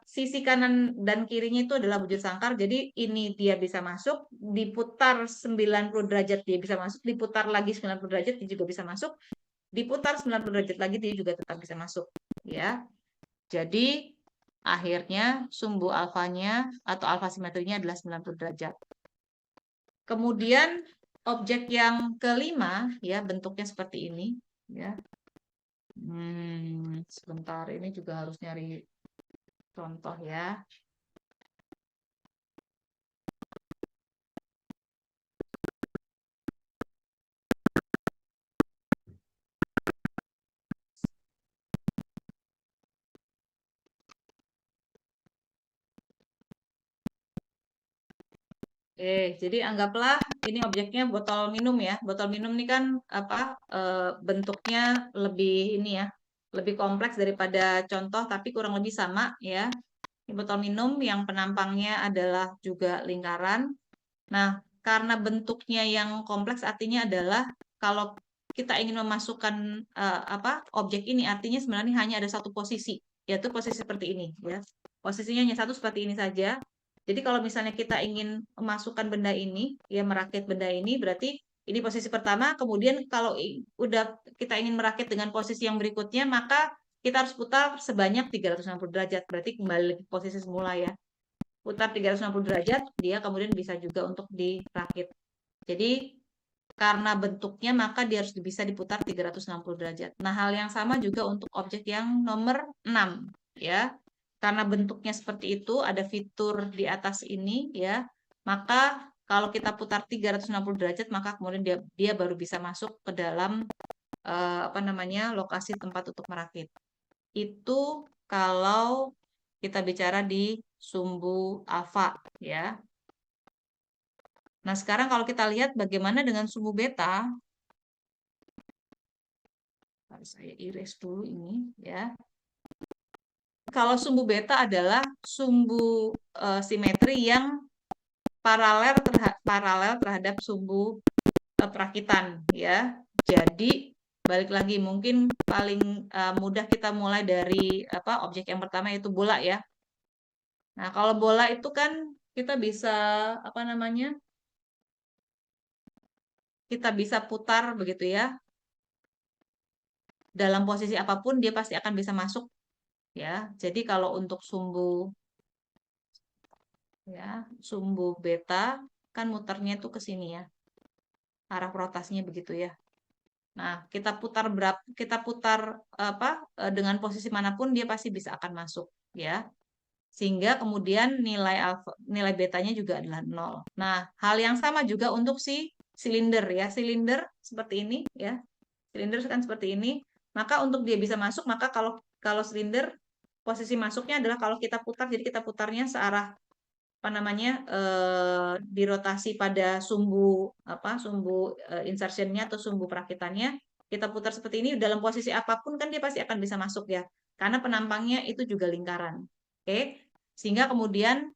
[SPEAKER 1] sisi kanan dan kirinya itu adalah bujur sangkar. Jadi ini dia bisa masuk, diputar 90 derajat dia bisa masuk, diputar lagi 90 derajat dia juga bisa masuk, diputar 90 derajat lagi dia juga tetap bisa masuk ya. Jadi akhirnya sumbu alfanya atau alfa simetrinya adalah 90 derajat. Kemudian objek yang kelima ya bentuknya seperti ini ya. Sebentar, ini juga harus nyari contoh ya. Jadi anggaplah ini objeknya botol minum ya. Botol minum ini kan bentuknya lebih ini ya, lebih kompleks daripada contoh, tapi kurang lebih sama ya. Ini botol minum yang penampangnya adalah juga lingkaran. Nah, karena bentuknya yang kompleks artinya adalah kalau kita ingin memasukkan objek ini artinya sebenarnya hanya ada satu posisi, yaitu posisi seperti ini ya. Posisinya hanya satu seperti ini saja. Jadi kalau misalnya kita ingin memasukkan benda ini, ya merakit benda ini, berarti ini posisi pertama. Kemudian kalau udah kita ingin merakit dengan posisi yang berikutnya, maka kita harus putar sebanyak 360 derajat. Berarti kembali ke posisi semula ya. Putar 360 derajat, dia kemudian bisa juga untuk dirakit. Jadi karena bentuknya maka dia harus bisa diputar 360 derajat. Nah, hal yang sama juga untuk objek yang nomor 6 ya. Karena bentuknya seperti itu, ada fitur di atas ini ya. Maka kalau kita putar 360 derajat, maka kemudian dia baru bisa masuk ke dalam lokasi tempat untuk merakit. Itu kalau kita bicara di sumbu alfa ya. Nah, sekarang kalau kita lihat bagaimana dengan sumbu beta, harus saya erase dulu ini ya. Kalau sumbu beta adalah sumbu simetri yang paralel terhadap sumbu perakitan ya. Jadi balik lagi mungkin paling mudah kita mulai dari objek yang pertama yaitu bola ya. Nah, kalau bola itu kan kita bisa kita bisa putar begitu ya. Dalam posisi apapun dia pasti akan bisa masuk ya. Jadi kalau untuk sumbu beta kan muternya itu ke sini ya. Arah rotasinya begitu ya. Nah, kita putar dengan posisi manapun dia pasti bisa akan masuk ya. Sehingga kemudian nilai betanya juga adalah 0. Nah, hal yang sama juga untuk si silinder ya. Silinder seperti ini ya. Silinder kan seperti ini. Maka untuk dia bisa masuk, maka kalau silinder posisi masuknya adalah kalau kita putar, jadi kita putarnya searah dirotasi pada sumbu insertionnya atau sumbu perakitannya, kita putar seperti ini dalam posisi apapun kan dia pasti akan bisa masuk ya, karena penampangnya itu juga lingkaran. Oke, sehingga kemudian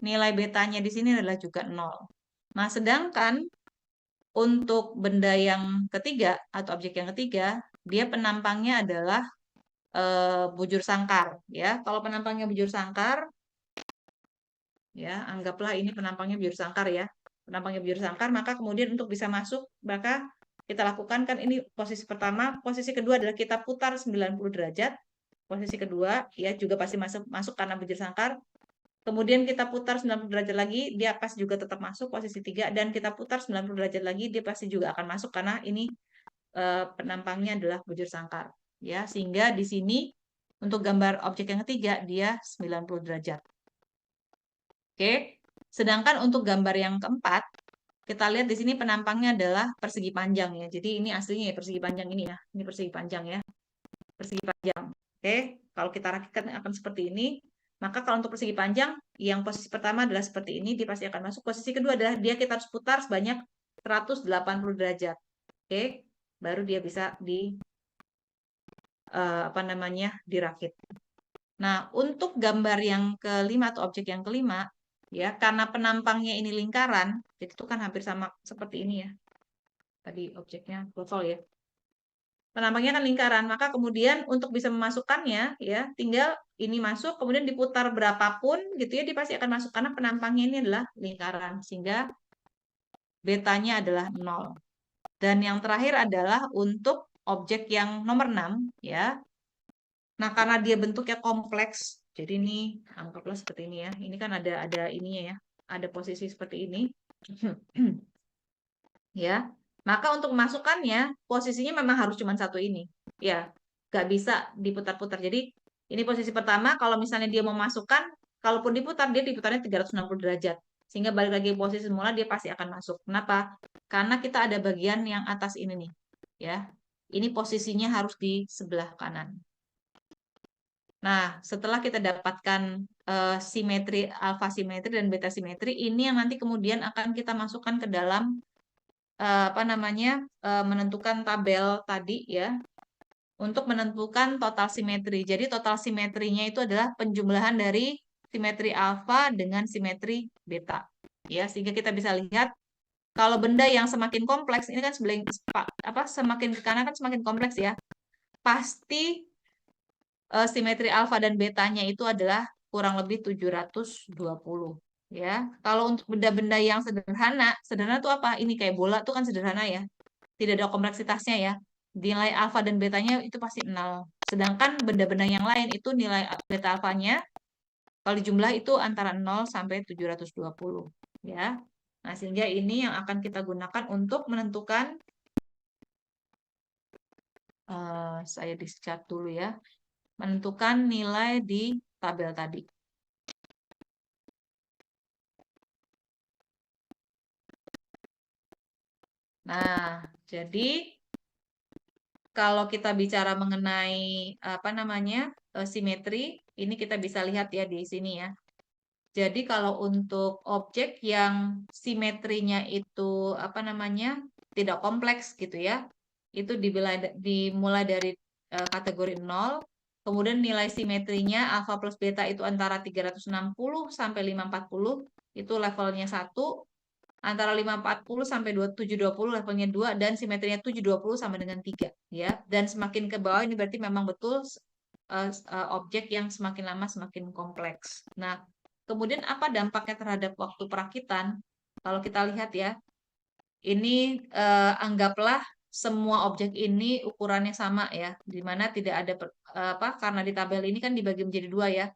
[SPEAKER 1] nilai betanya di sini adalah juga 0. Nah, sedangkan untuk benda yang ketiga atau objek yang ketiga, dia penampangnya adalah bujur sangkar ya. Kalau penampangnya bujur sangkar ya, anggaplah ini penampangnya bujur sangkar ya. Penampangnya bujur sangkar, maka kemudian untuk bisa masuk, maka kita lakukan kan ini posisi pertama, posisi kedua adalah kita putar 90 derajat. Posisi kedua ya juga pasti masuk karena bujur sangkar. Kemudian kita putar 90 derajat lagi, dia pasti juga tetap masuk posisi 3 dan kita putar 90 derajat lagi, dia pasti juga akan masuk karena ini penampangnya adalah bujur sangkar. Ya, sehingga di sini untuk gambar objek yang ketiga dia 90 derajat. Oke, sedangkan untuk gambar yang keempat, kita lihat di sini penampangnya adalah persegi panjang ya. Jadi ini aslinya ya persegi panjang ini ya. Ini persegi panjang ya. Persegi panjang. Oke, kalau kita rakitkan akan seperti ini. Maka kalau untuk persegi panjang, yang posisi pertama adalah seperti ini, dia pasti akan masuk. Posisi kedua adalah dia kita harus putar sebanyak 180 derajat. Oke, baru dia bisa dirakit. Nah, untuk gambar yang kelima atau objek yang kelima, ya karena penampangnya ini lingkaran, jadi itu kan hampir sama seperti ini ya. Tadi objeknya botol ya. Penampangnya kan lingkaran, maka kemudian untuk bisa memasukkannya ya tinggal ini masuk, kemudian diputar berapapun gitu ya, dia pasti akan masuk karena penampangnya ini adalah lingkaran, sehingga betanya adalah 0. Dan yang terakhir adalah untuk objek yang nomor 6 ya. Nah, karena dia bentuknya kompleks, jadi ini anggaplah seperti ini ya. Ini kan ada ininya ya, ada posisi seperti ini. Ya, maka untuk memasukkannya posisinya memang harus cuma satu ini. Ya, nggak bisa diputar-putar. Jadi ini posisi pertama, kalau misalnya dia mau masukkan, kalaupun dia diputarnya 360 derajat. Sehingga balik lagi posisi semula dia pasti akan masuk. Kenapa? Karena kita ada bagian yang atas ini nih. Ya, ini posisinya harus di sebelah kanan. Nah, setelah kita dapatkan simetri, alfa simetri dan beta simetri, ini yang nanti kemudian akan kita masukkan ke dalam menentukan tabel tadi ya, untuk menentukan total simetri. Jadi total simetrinya itu adalah penjumlahan dari simetri alfa dengan simetri beta. Ya, sehingga kita bisa lihat kalau benda yang semakin kompleks ini kan semakin ke kanan kan semakin kompleks ya. Pasti simetri alfa dan betanya itu adalah kurang lebih 720 ya. Kalau untuk benda-benda yang sederhana itu apa? Ini kayak bola tuh kan sederhana ya. Tidak ada kompleksitasnya ya. Nilai alfa dan betanya itu pasti 0. Sedangkan benda-benda yang lain itu nilai beta alfanya kalau dijumlah itu antara 0 sampai 720 ya. Nah, sehingga ini yang akan kita gunakan untuk menentukan saya di-cat dulu ya. Menentukan nilai di tabel tadi. Nah, jadi kalau kita bicara mengenai simetri, ini kita bisa lihat ya di sini ya. Jadi kalau untuk objek yang simetrinya itu tidak kompleks gitu ya, itu dimulai dari kategori 0, kemudian nilai simetrinya alfa plus beta itu antara 360 sampai 540, itu levelnya 1, antara 540 sampai 720 levelnya 2, dan simetrinya 720 sama dengan 3 ya. Dan semakin ke bawah ini berarti memang betul objek yang semakin lama semakin kompleks. Nah, kemudian apa dampaknya terhadap waktu perakitan? Kalau kita lihat ya, ini anggaplah semua objek ini ukurannya sama ya, di mana tidak ada karena di tabel ini kan dibagi menjadi 2 ya.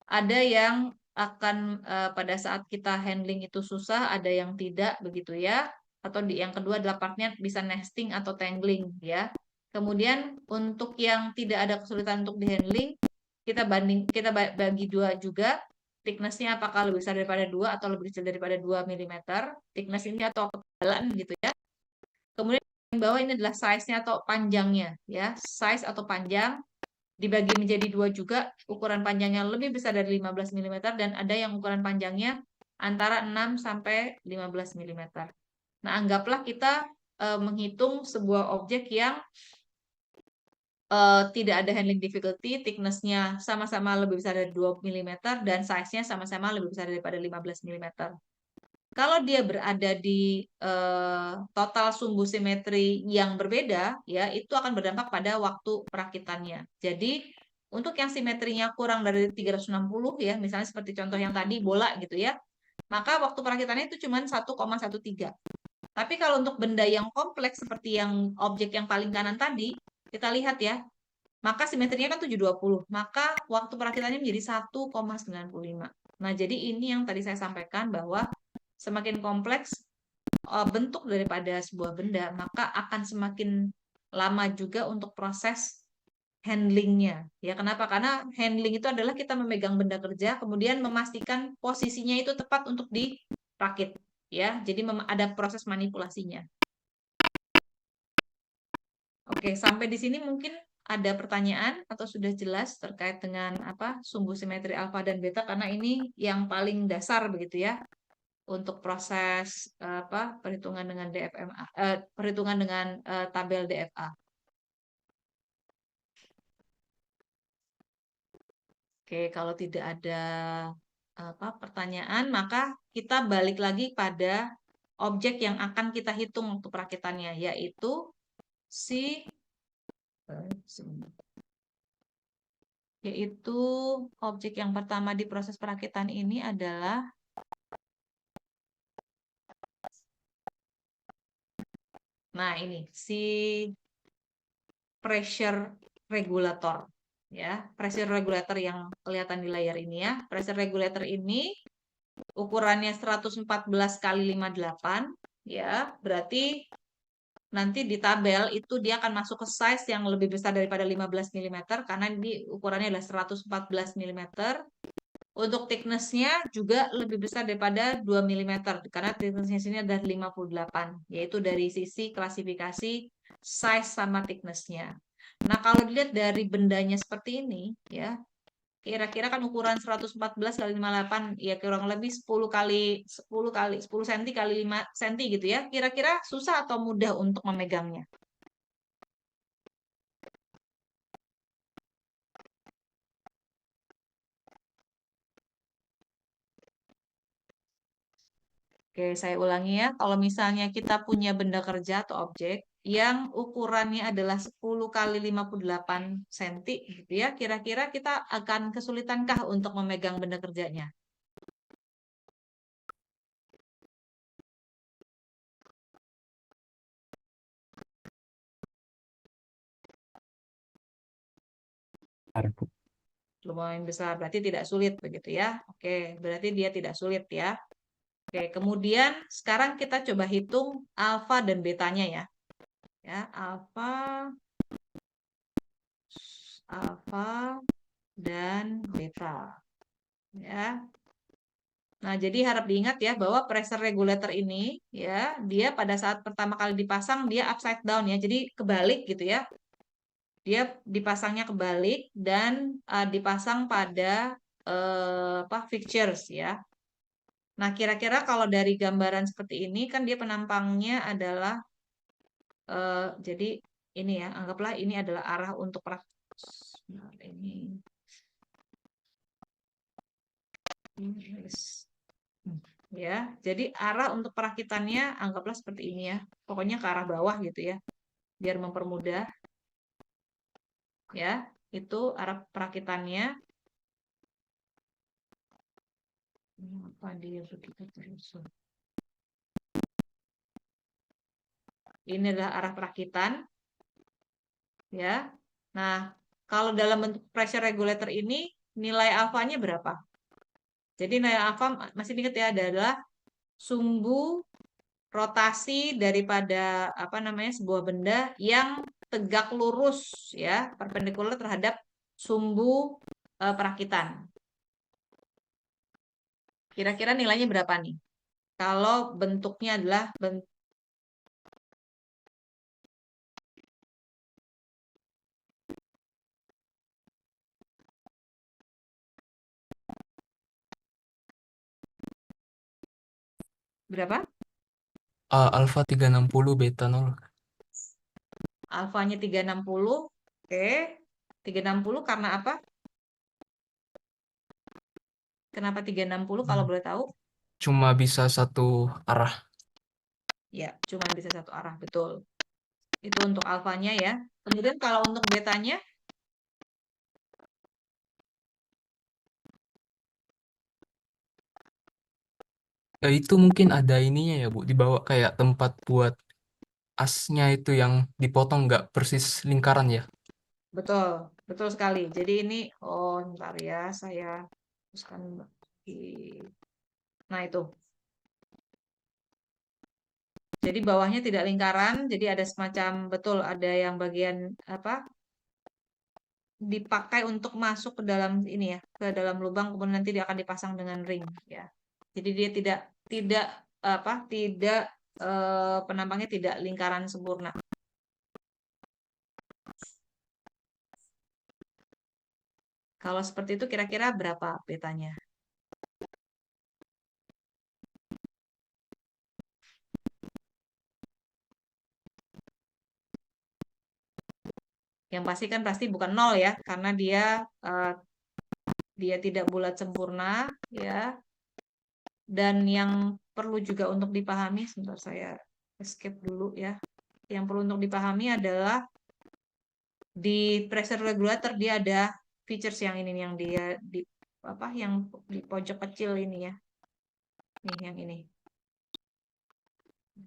[SPEAKER 1] Ada yang akan pada saat kita handling itu susah, ada yang tidak begitu ya. Atau yang kedua adalah partnya bisa nesting atau tangling ya. Kemudian untuk yang tidak ada kesulitan untuk di-handling, kita bagi 2 juga. Thickness-nya apakah lebih besar daripada 2 atau lebih kecil daripada 2 mm. Thickness ini atau ketebalan gitu ya. Kemudian yang bawah ini adalah size-nya atau panjangnya ya. Size atau panjang dibagi menjadi 2 juga, ukuran panjangnya lebih besar dari 15 mm dan ada yang ukuran panjangnya antara 6 sampai 15 mm. Nah, anggaplah kita menghitung sebuah objek yang tidak ada handling difficulty, thickness-nya sama-sama lebih besar dari 2 mm dan size-nya sama-sama lebih besar daripada 15 mm. Kalau dia berada di total sumbu simetri yang berbeda, ya itu akan berdampak pada waktu perakitannya. Jadi untuk yang simetrinya kurang dari 360 ya, misalnya seperti contoh yang tadi bola gitu ya, maka waktu perakitannya itu cuma 1,13. Tapi kalau untuk benda yang kompleks seperti yang objek yang paling kanan tadi, kita lihat ya, maka simetrinya kan 720, maka waktu perakitannya menjadi 1,95. Nah, jadi ini yang tadi saya sampaikan bahwa semakin kompleks bentuk daripada sebuah benda, maka akan semakin lama juga untuk proses handlingnya. Ya, kenapa? Karena handling itu adalah kita memegang benda kerja, kemudian memastikan posisinya itu tepat untuk dirakit. Ya, jadi ada proses manipulasinya. Oke, sampai di sini mungkin ada pertanyaan atau sudah jelas terkait dengan sumbu simetri alfa dan beta, karena ini yang paling dasar begitu ya untuk proses perhitungan dengan DFMA, perhitungan dengan tabel DFA. Oke, kalau tidak ada pertanyaan, maka kita balik lagi pada objek yang akan kita hitung untuk perakitannya, yaitu objek yang pertama di proses perakitan ini adalah ini si pressure regulator ya, pressure regulator yang kelihatan di layar ini ya. Pressure regulator ini ukurannya 114 kali 58 ya, berarti nanti di tabel itu dia akan masuk ke size yang lebih besar daripada 15 mm karena ini ukurannya adalah 114 mm. Untuk thickness-nya juga lebih besar daripada 2 mm karena thickness-nya sini adalah 58, yaitu dari sisi klasifikasi size sama thickness-nya. Nah, kalau dilihat dari bendanya seperti ini ya, kira-kira kan ukuran 114 kali 58 ya kurang lebih 10 cm kali 5 cm gitu ya. Kira-kira susah atau mudah untuk memegangnya? Oke, saya ulangi ya. Kalau misalnya kita punya benda kerja atau objek yang ukurannya adalah 10 kali 58 cm gitu ya, kira-kira kita akan kesulitankah untuk memegang benda kerjanya? Lumayan besar, berarti tidak sulit begitu ya. Oke, berarti dia tidak sulit ya. Oke, kemudian sekarang kita coba hitung alfa dan betanya ya. Ya, alfa dan beta. Ya. Nah, jadi harap diingat ya bahwa pressure regulator ini ya, dia pada saat pertama kali dipasang dia upside down ya. Jadi kebalik gitu ya. Dia dipasangnya kebalik dan dipasang pada fixtures ya. Nah, kira-kira kalau dari gambaran seperti ini kan dia penampangnya adalah jadi ini ya, anggaplah ini adalah arah untuk ini. Ya, jadi arah untuk perakitannya anggaplah seperti ini ya. Pokoknya ke arah bawah gitu ya. Biar mempermudah. Ya, itu arah perakitannya. Apa dia begitu terus? Ini adalah arah perakitan. Ya. Nah, kalau dalam bentuk pressure regulator ini nilai alfanya berapa? Jadi nilai alfa masih ingat ya adalah sumbu rotasi daripada apa namanya sebuah benda yang tegak lurus ya, perpendikular terhadap sumbu perakitan. Kira-kira nilainya berapa nih? Kalau bentuknya adalah berapa?
[SPEAKER 4] Alfa 360, beta 0.
[SPEAKER 1] Alfanya 360. Oke. 360 karena apa? Kenapa 360 kalau boleh tahu?
[SPEAKER 4] Cuma bisa satu arah.
[SPEAKER 1] Ya, cuma bisa satu arah, betul. Itu untuk alfanya ya. Kemudian kalau untuk betanya?
[SPEAKER 4] Itu mungkin ada ininya ya, Bu. Dibawa kayak tempat buat asnya itu yang dipotong nggak persis lingkaran ya.
[SPEAKER 1] Betul, betul sekali. Jadi ini, oh ntar ya, saya teruskan di, nah itu. Jadi bawahnya tidak lingkaran, jadi ada semacam, betul, ada yang bagian apa, dipakai untuk masuk ke dalam ini ya, ke dalam lubang, kemudian nanti dia akan dipasang dengan ring ya. Jadi dia tidak apa, tidak penampangnya tidak lingkaran sempurna. Kalau seperti itu kira-kira berapa betanya? Yang pasti kan pasti bukan 0 ya, karena dia tidak bulat sempurna ya. Dan yang perlu juga untuk dipahami, sebentar saya escape dulu ya. Yang perlu untuk dipahami adalah di pressure regulator dia ada features yang ini yang dia di apa yang di pojok kecil ini ya. Nih yang ini.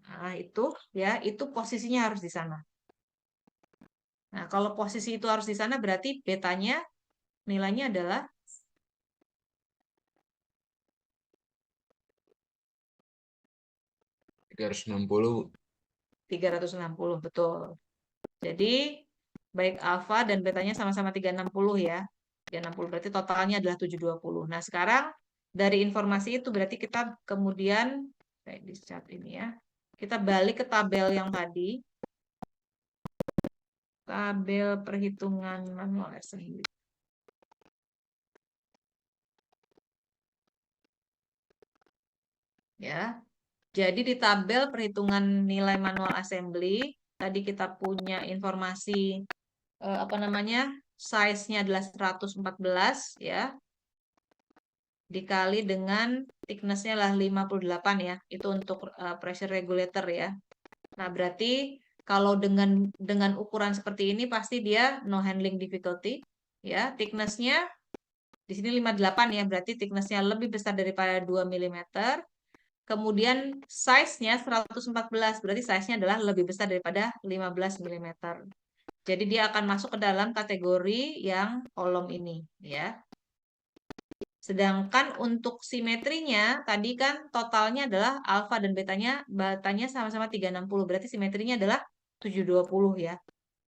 [SPEAKER 1] Nah, itu ya, itu posisinya harus di sana. Nah, kalau posisi itu harus di sana berarti betanya nilainya adalah
[SPEAKER 4] 360.
[SPEAKER 1] 360, betul. Jadi baik alfa dan betanya sama-sama 360 ya. 360 berarti totalnya adalah 720. Nah, sekarang dari informasi itu berarti kita kemudian kayak di chat ini ya. Kita balik ke tabel yang tadi. Tabel perhitungan manual assembly. Ya. Jadi di tabel perhitungan nilai manual assembly, tadi kita punya informasi apa namanya? Size-nya adalah 114 ya. Dikali dengan thickness-nya adalah 58 ya. Itu untuk pressure regulator ya. Nah, berarti kalau dengan ukuran seperti ini pasti dia no handling difficulty ya. Thickness-nya di sini 58 ya, berarti thickness-nya lebih besar daripada 2 mm. Kemudian size-nya 114, berarti size-nya adalah lebih besar daripada 15 mm. Jadi dia akan masuk ke dalam kategori yang kolom ini ya. Sedangkan untuk simetrinya tadi kan totalnya adalah alfa dan betanya sama-sama 360. Berarti simetrinya adalah 720 ya.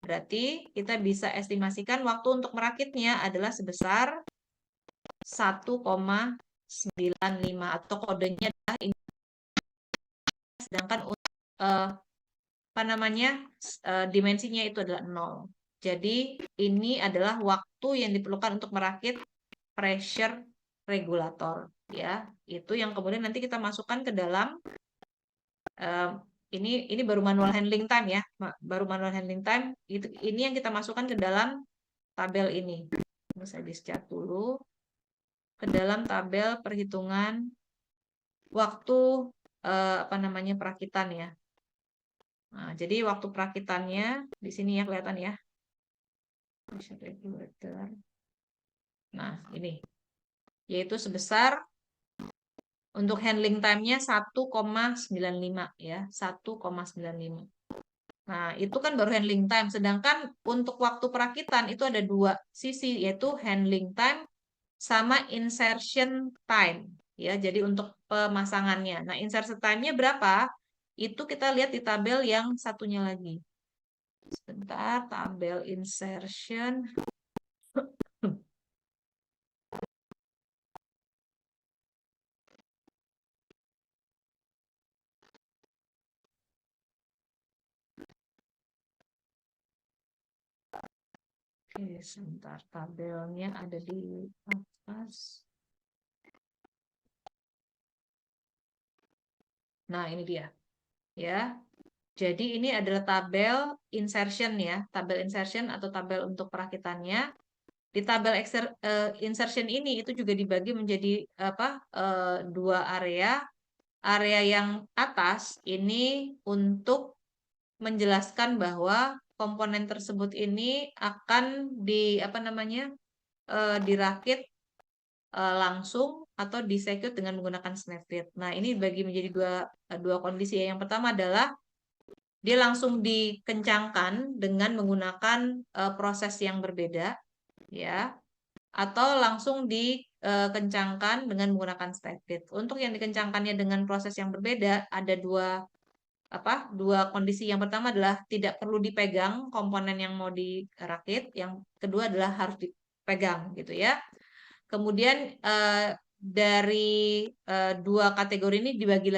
[SPEAKER 1] Berarti kita bisa estimasikan waktu untuk merakitnya adalah sebesar 1,95 atau kodenya adalah ini. Sedangkan untuk apa namanya dimensinya itu adalah 0. Jadi ini adalah waktu yang diperlukan untuk merakit pressure regulator, ya. Itu yang kemudian nanti kita masukkan ke dalam ini baru manual handling time ya, baru manual handling time. Ini yang kita masukkan ke dalam tabel ini. Saya di-start dulu ke dalam tabel perhitungan waktu perakitan ya. Nah, jadi waktu perakitannya di sini ya kelihatan ya. Nah, ini yaitu sebesar untuk handling time-nya 1,95 ya, 1,95. Nah, itu kan baru handling time. Sedangkan untuk waktu perakitan itu ada dua sisi, yaitu handling time sama insertion time. Ya, jadi untuk pemasangannya. Nah, insertion time-nya berapa? Itu kita lihat di tabel yang satunya lagi. Sebentar, tabel insertion. Oke, sebentar. Tabelnya ada di atas. Nah, ini dia. Ya. Jadi ini adalah tabel insertion ya, tabel insertion atau tabel untuk perakitannya. Di tabel insertion ini itu juga dibagi menjadi dua area. Area yang atas ini untuk menjelaskan bahwa komponen tersebut ini akan dirakit langsung atau disecute dengan menggunakan snapfit. Nah, ini dibagi menjadi dua kondisi ya. Yang pertama adalah dia langsung dikencangkan dengan menggunakan proses yang berbeda, ya, atau langsung dikencangkan dengan menggunakan snapfit. Untuk yang dikencangkannya dengan proses yang berbeda, ada dua kondisi. Yang pertama adalah tidak perlu dipegang komponen yang mau dirakit, yang kedua adalah harus dipegang, gitu ya. Kemudian dari dua kategori ini dibagi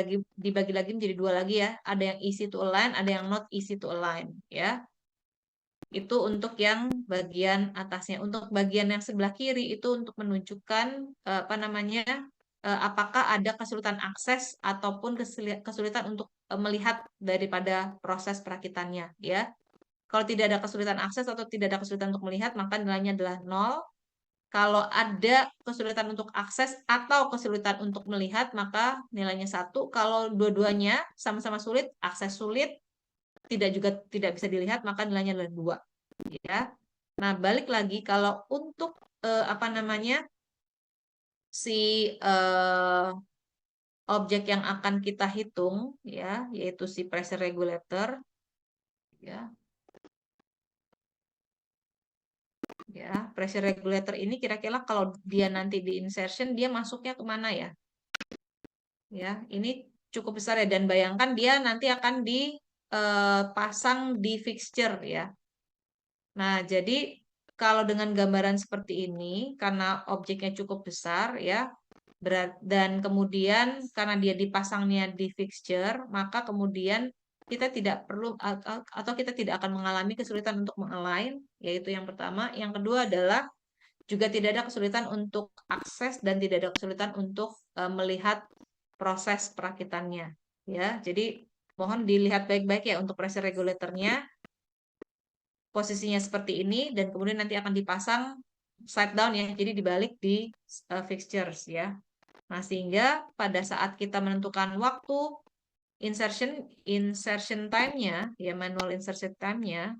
[SPEAKER 1] lagi menjadi dua lagi ya. Ada yang easy to align, ada yang not easy to align ya. Itu untuk yang bagian atasnya. Untuk bagian yang sebelah kiri itu untuk menunjukkan apakah ada kesulitan akses ataupun kesulitan untuk melihat daripada proses perakitannya ya. Kalau tidak ada kesulitan akses atau tidak ada kesulitan untuk melihat, maka nilainya adalah 0. Kalau ada kesulitan untuk akses atau kesulitan untuk melihat, maka nilainya 1. Kalau dua-duanya sama-sama sulit, akses sulit, tidak bisa dilihat, maka nilainya adalah 2. Ya. Nah, balik lagi kalau untuk objek yang akan kita hitung, ya, yaitu si pressure regulator, ya. Ya, pressure regulator ini kira-kira kalau dia nanti di insertion, dia masuknya kemana ya? Ya, ini cukup besar ya, dan bayangkan dia nanti akan dipasang di fixture ya. Nah, jadi kalau dengan gambaran seperti ini, karena objeknya cukup besar ya, dan kemudian karena dia dipasangnya di fixture, maka kemudian kita tidak perlu atau kita tidak akan mengalami kesulitan untuk mengalign, yaitu yang pertama. Yang kedua adalah juga tidak ada kesulitan untuk akses dan tidak ada kesulitan untuk melihat proses perakitannya. Ya, jadi mohon dilihat baik-baik ya untuk pressure regulatornya. Posisinya seperti ini dan kemudian nanti akan dipasang side down ya, jadi dibalik di fixtures ya. Nah, sehingga pada saat kita menentukan waktu insertion time-nya, ya manual insertion time-nya,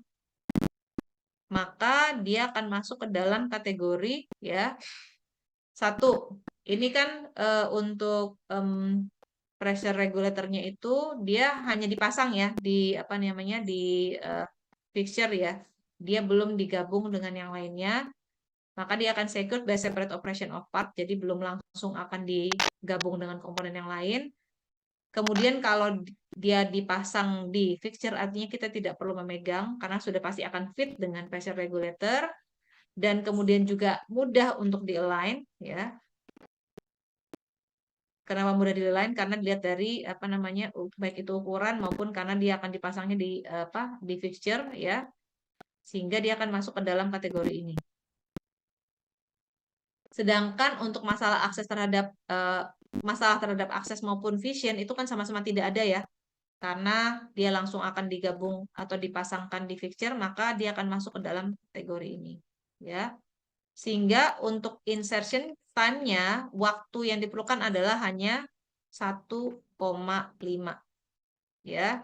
[SPEAKER 1] maka dia akan masuk ke dalam kategori ya. 1. Ini kan untuk pressure regulatornya itu dia hanya dipasang ya di fixture ya. Dia belum digabung dengan yang lainnya. Maka dia akan secured by separate operation of part, jadi belum langsung akan digabung dengan komponen yang lain. Kemudian kalau dia dipasang di fixture, artinya kita tidak perlu memegang, karena sudah pasti akan fit dengan pressure regulator, dan kemudian juga mudah untuk di-align, ya. Kenapa mudah di-align? Karena dilihat dari baik itu ukuran maupun karena dia akan dipasangnya di fixture, ya, sehingga dia akan masuk ke dalam kategori ini. Sedangkan untuk masalah terhadap akses maupun vision itu kan sama-sama tidak ada ya. Karena dia langsung akan digabung atau dipasangkan di fixture, maka dia akan masuk ke dalam kategori ini, ya. Sehingga untuk insertion time-nya, waktu yang diperlukan adalah hanya 1,5, ya.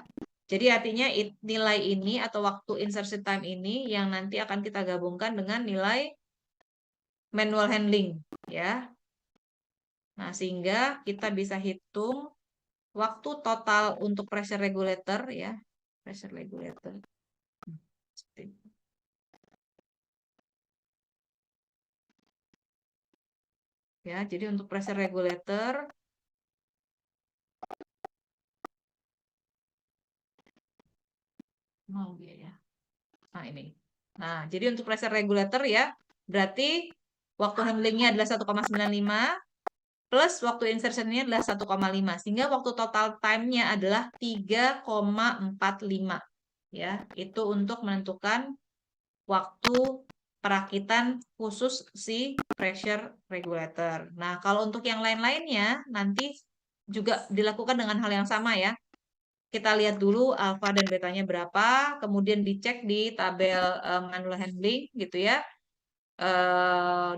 [SPEAKER 1] Jadi artinya nilai ini atau waktu insertion time ini yang nanti akan kita gabungkan dengan nilai manual handling, ya. Nah, sehingga kita bisa hitung waktu total untuk pressure regulator, ya. Pressure regulator. Seperti itu. Ya, jadi untuk pressure regulator ya. Nah, ini. Nah, jadi untuk pressure regulator ya, berarti waktu handlingnya adalah 1,95 plus waktu insertionnya adalah 1,5. Sehingga waktu total time-nya adalah 3,45. Ya, itu untuk menentukan waktu perakitan khusus si pressure regulator. Nah, kalau untuk yang lain-lainnya nanti juga dilakukan dengan hal yang sama ya. Kita lihat dulu alfa dan betanya berapa, kemudian dicek di tabel manual handling gitu ya.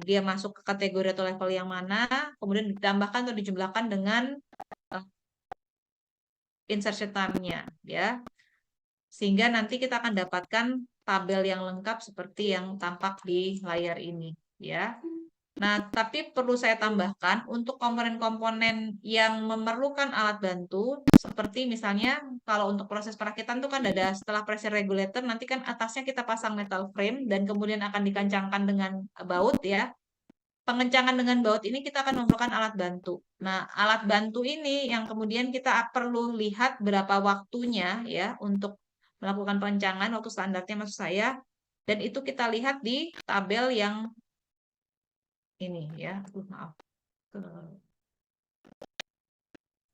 [SPEAKER 1] Dia masuk ke kategori atau level yang mana, kemudian ditambahkan atau dijumlahkan dengan insertion time-nya ya. Sehingga nanti kita akan dapatkan tabel yang lengkap seperti yang tampak di layar ini ya. Nah, tapi perlu saya tambahkan untuk komponen-komponen yang memerlukan alat bantu, seperti misalnya kalau untuk proses perakitan itu kan ada setelah pressure regulator, nanti kan atasnya kita pasang metal frame dan kemudian akan dikencangkan dengan baut ya. Pengencangan dengan baut ini kita akan memerlukan alat bantu. Nah, alat bantu ini yang kemudian kita perlu lihat berapa waktunya ya untuk melakukan pengencangan, waktu standarnya maksud saya. Dan itu kita lihat di tabel yang ini ya, maaf,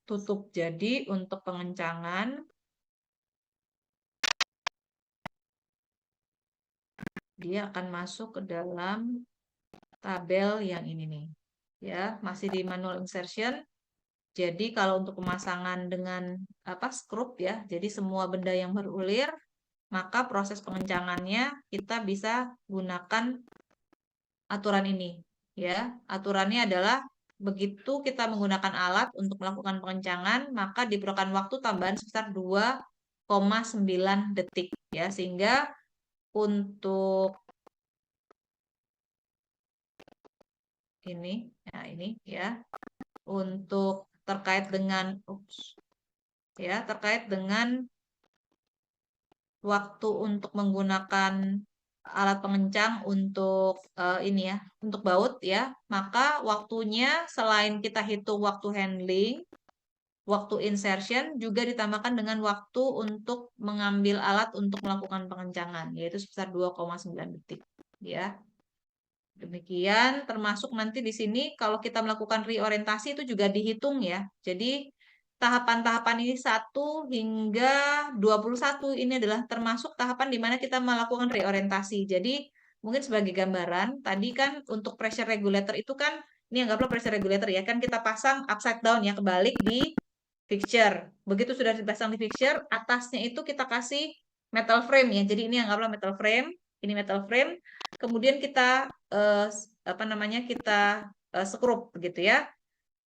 [SPEAKER 1] tutup. Jadi untuk pengencangan dia akan masuk ke dalam tabel yang ini nih ya, masih di manual insertion. Jadi kalau untuk pemasangan dengan skrup ya, jadi semua benda yang berulir, maka proses pengencangannya kita bisa gunakan aturan ini ya. Aturannya adalah begitu kita menggunakan alat untuk melakukan pengencangan, maka diperlukan waktu tambahan sebesar 2,9 detik ya. Sehingga untuk ini ya, untuk terkait dengan terkait dengan waktu untuk menggunakan alat pengencang untuk ini ya, untuk baut ya, maka waktunya selain kita hitung waktu handling, waktu insertion juga ditambahkan dengan waktu untuk mengambil alat untuk melakukan pengencangan, yaitu sebesar 2,9 detik ya. Demikian, termasuk nanti di sini kalau kita melakukan reorientasi itu juga dihitung ya. Jadi tahapan-tahapan ini 1 hingga 21 ini adalah termasuk tahapan di mana kita melakukan reorientasi. Jadi mungkin sebagai gambaran, tadi kan untuk pressure regulator itu kan, ini anggaplah pressure regulator ya, kan kita pasang upside down ya, kebalik di fixture. Begitu sudah dipasang di fixture, atasnya itu kita kasih metal frame ya. Jadi ini anggaplah metal frame, ini metal frame. Kemudian kita kita skrup begitu ya.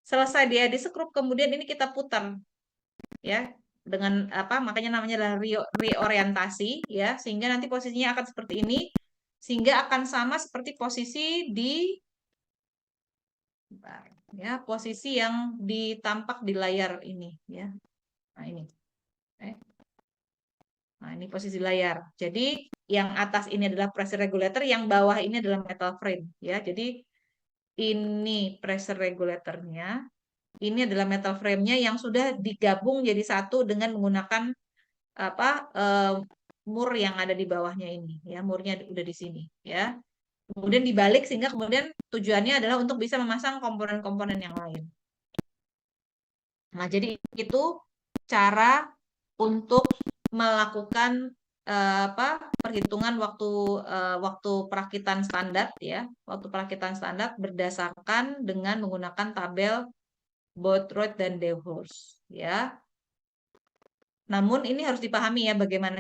[SPEAKER 1] Selesai dia di skrup, kemudian ini kita putar ya dengan makanya namanya adalah reorientasi ya, sehingga nanti posisinya akan seperti ini, sehingga akan sama seperti posisi di ya, posisi yang ditampak di layar ini ya. Nah, ini. Nah, ini posisi layar. Jadi yang atas ini adalah pressure regulator, yang bawah ini adalah metal frame ya. Jadi ini pressure regulatornya, ini adalah metal frame-nya yang sudah digabung jadi satu dengan menggunakan mur yang ada di bawahnya ini ya, murnya udah di sini ya. Kemudian dibalik sehingga kemudian tujuannya adalah untuk bisa memasang komponen-komponen yang lain. Nah, jadi itu cara untuk melakukan perhitungan waktu perakitan standar ya, waktu perakitan standar berdasarkan dengan menggunakan tabel Bothroyd dan Dewhurst ya. Namun ini harus dipahami ya bagaimana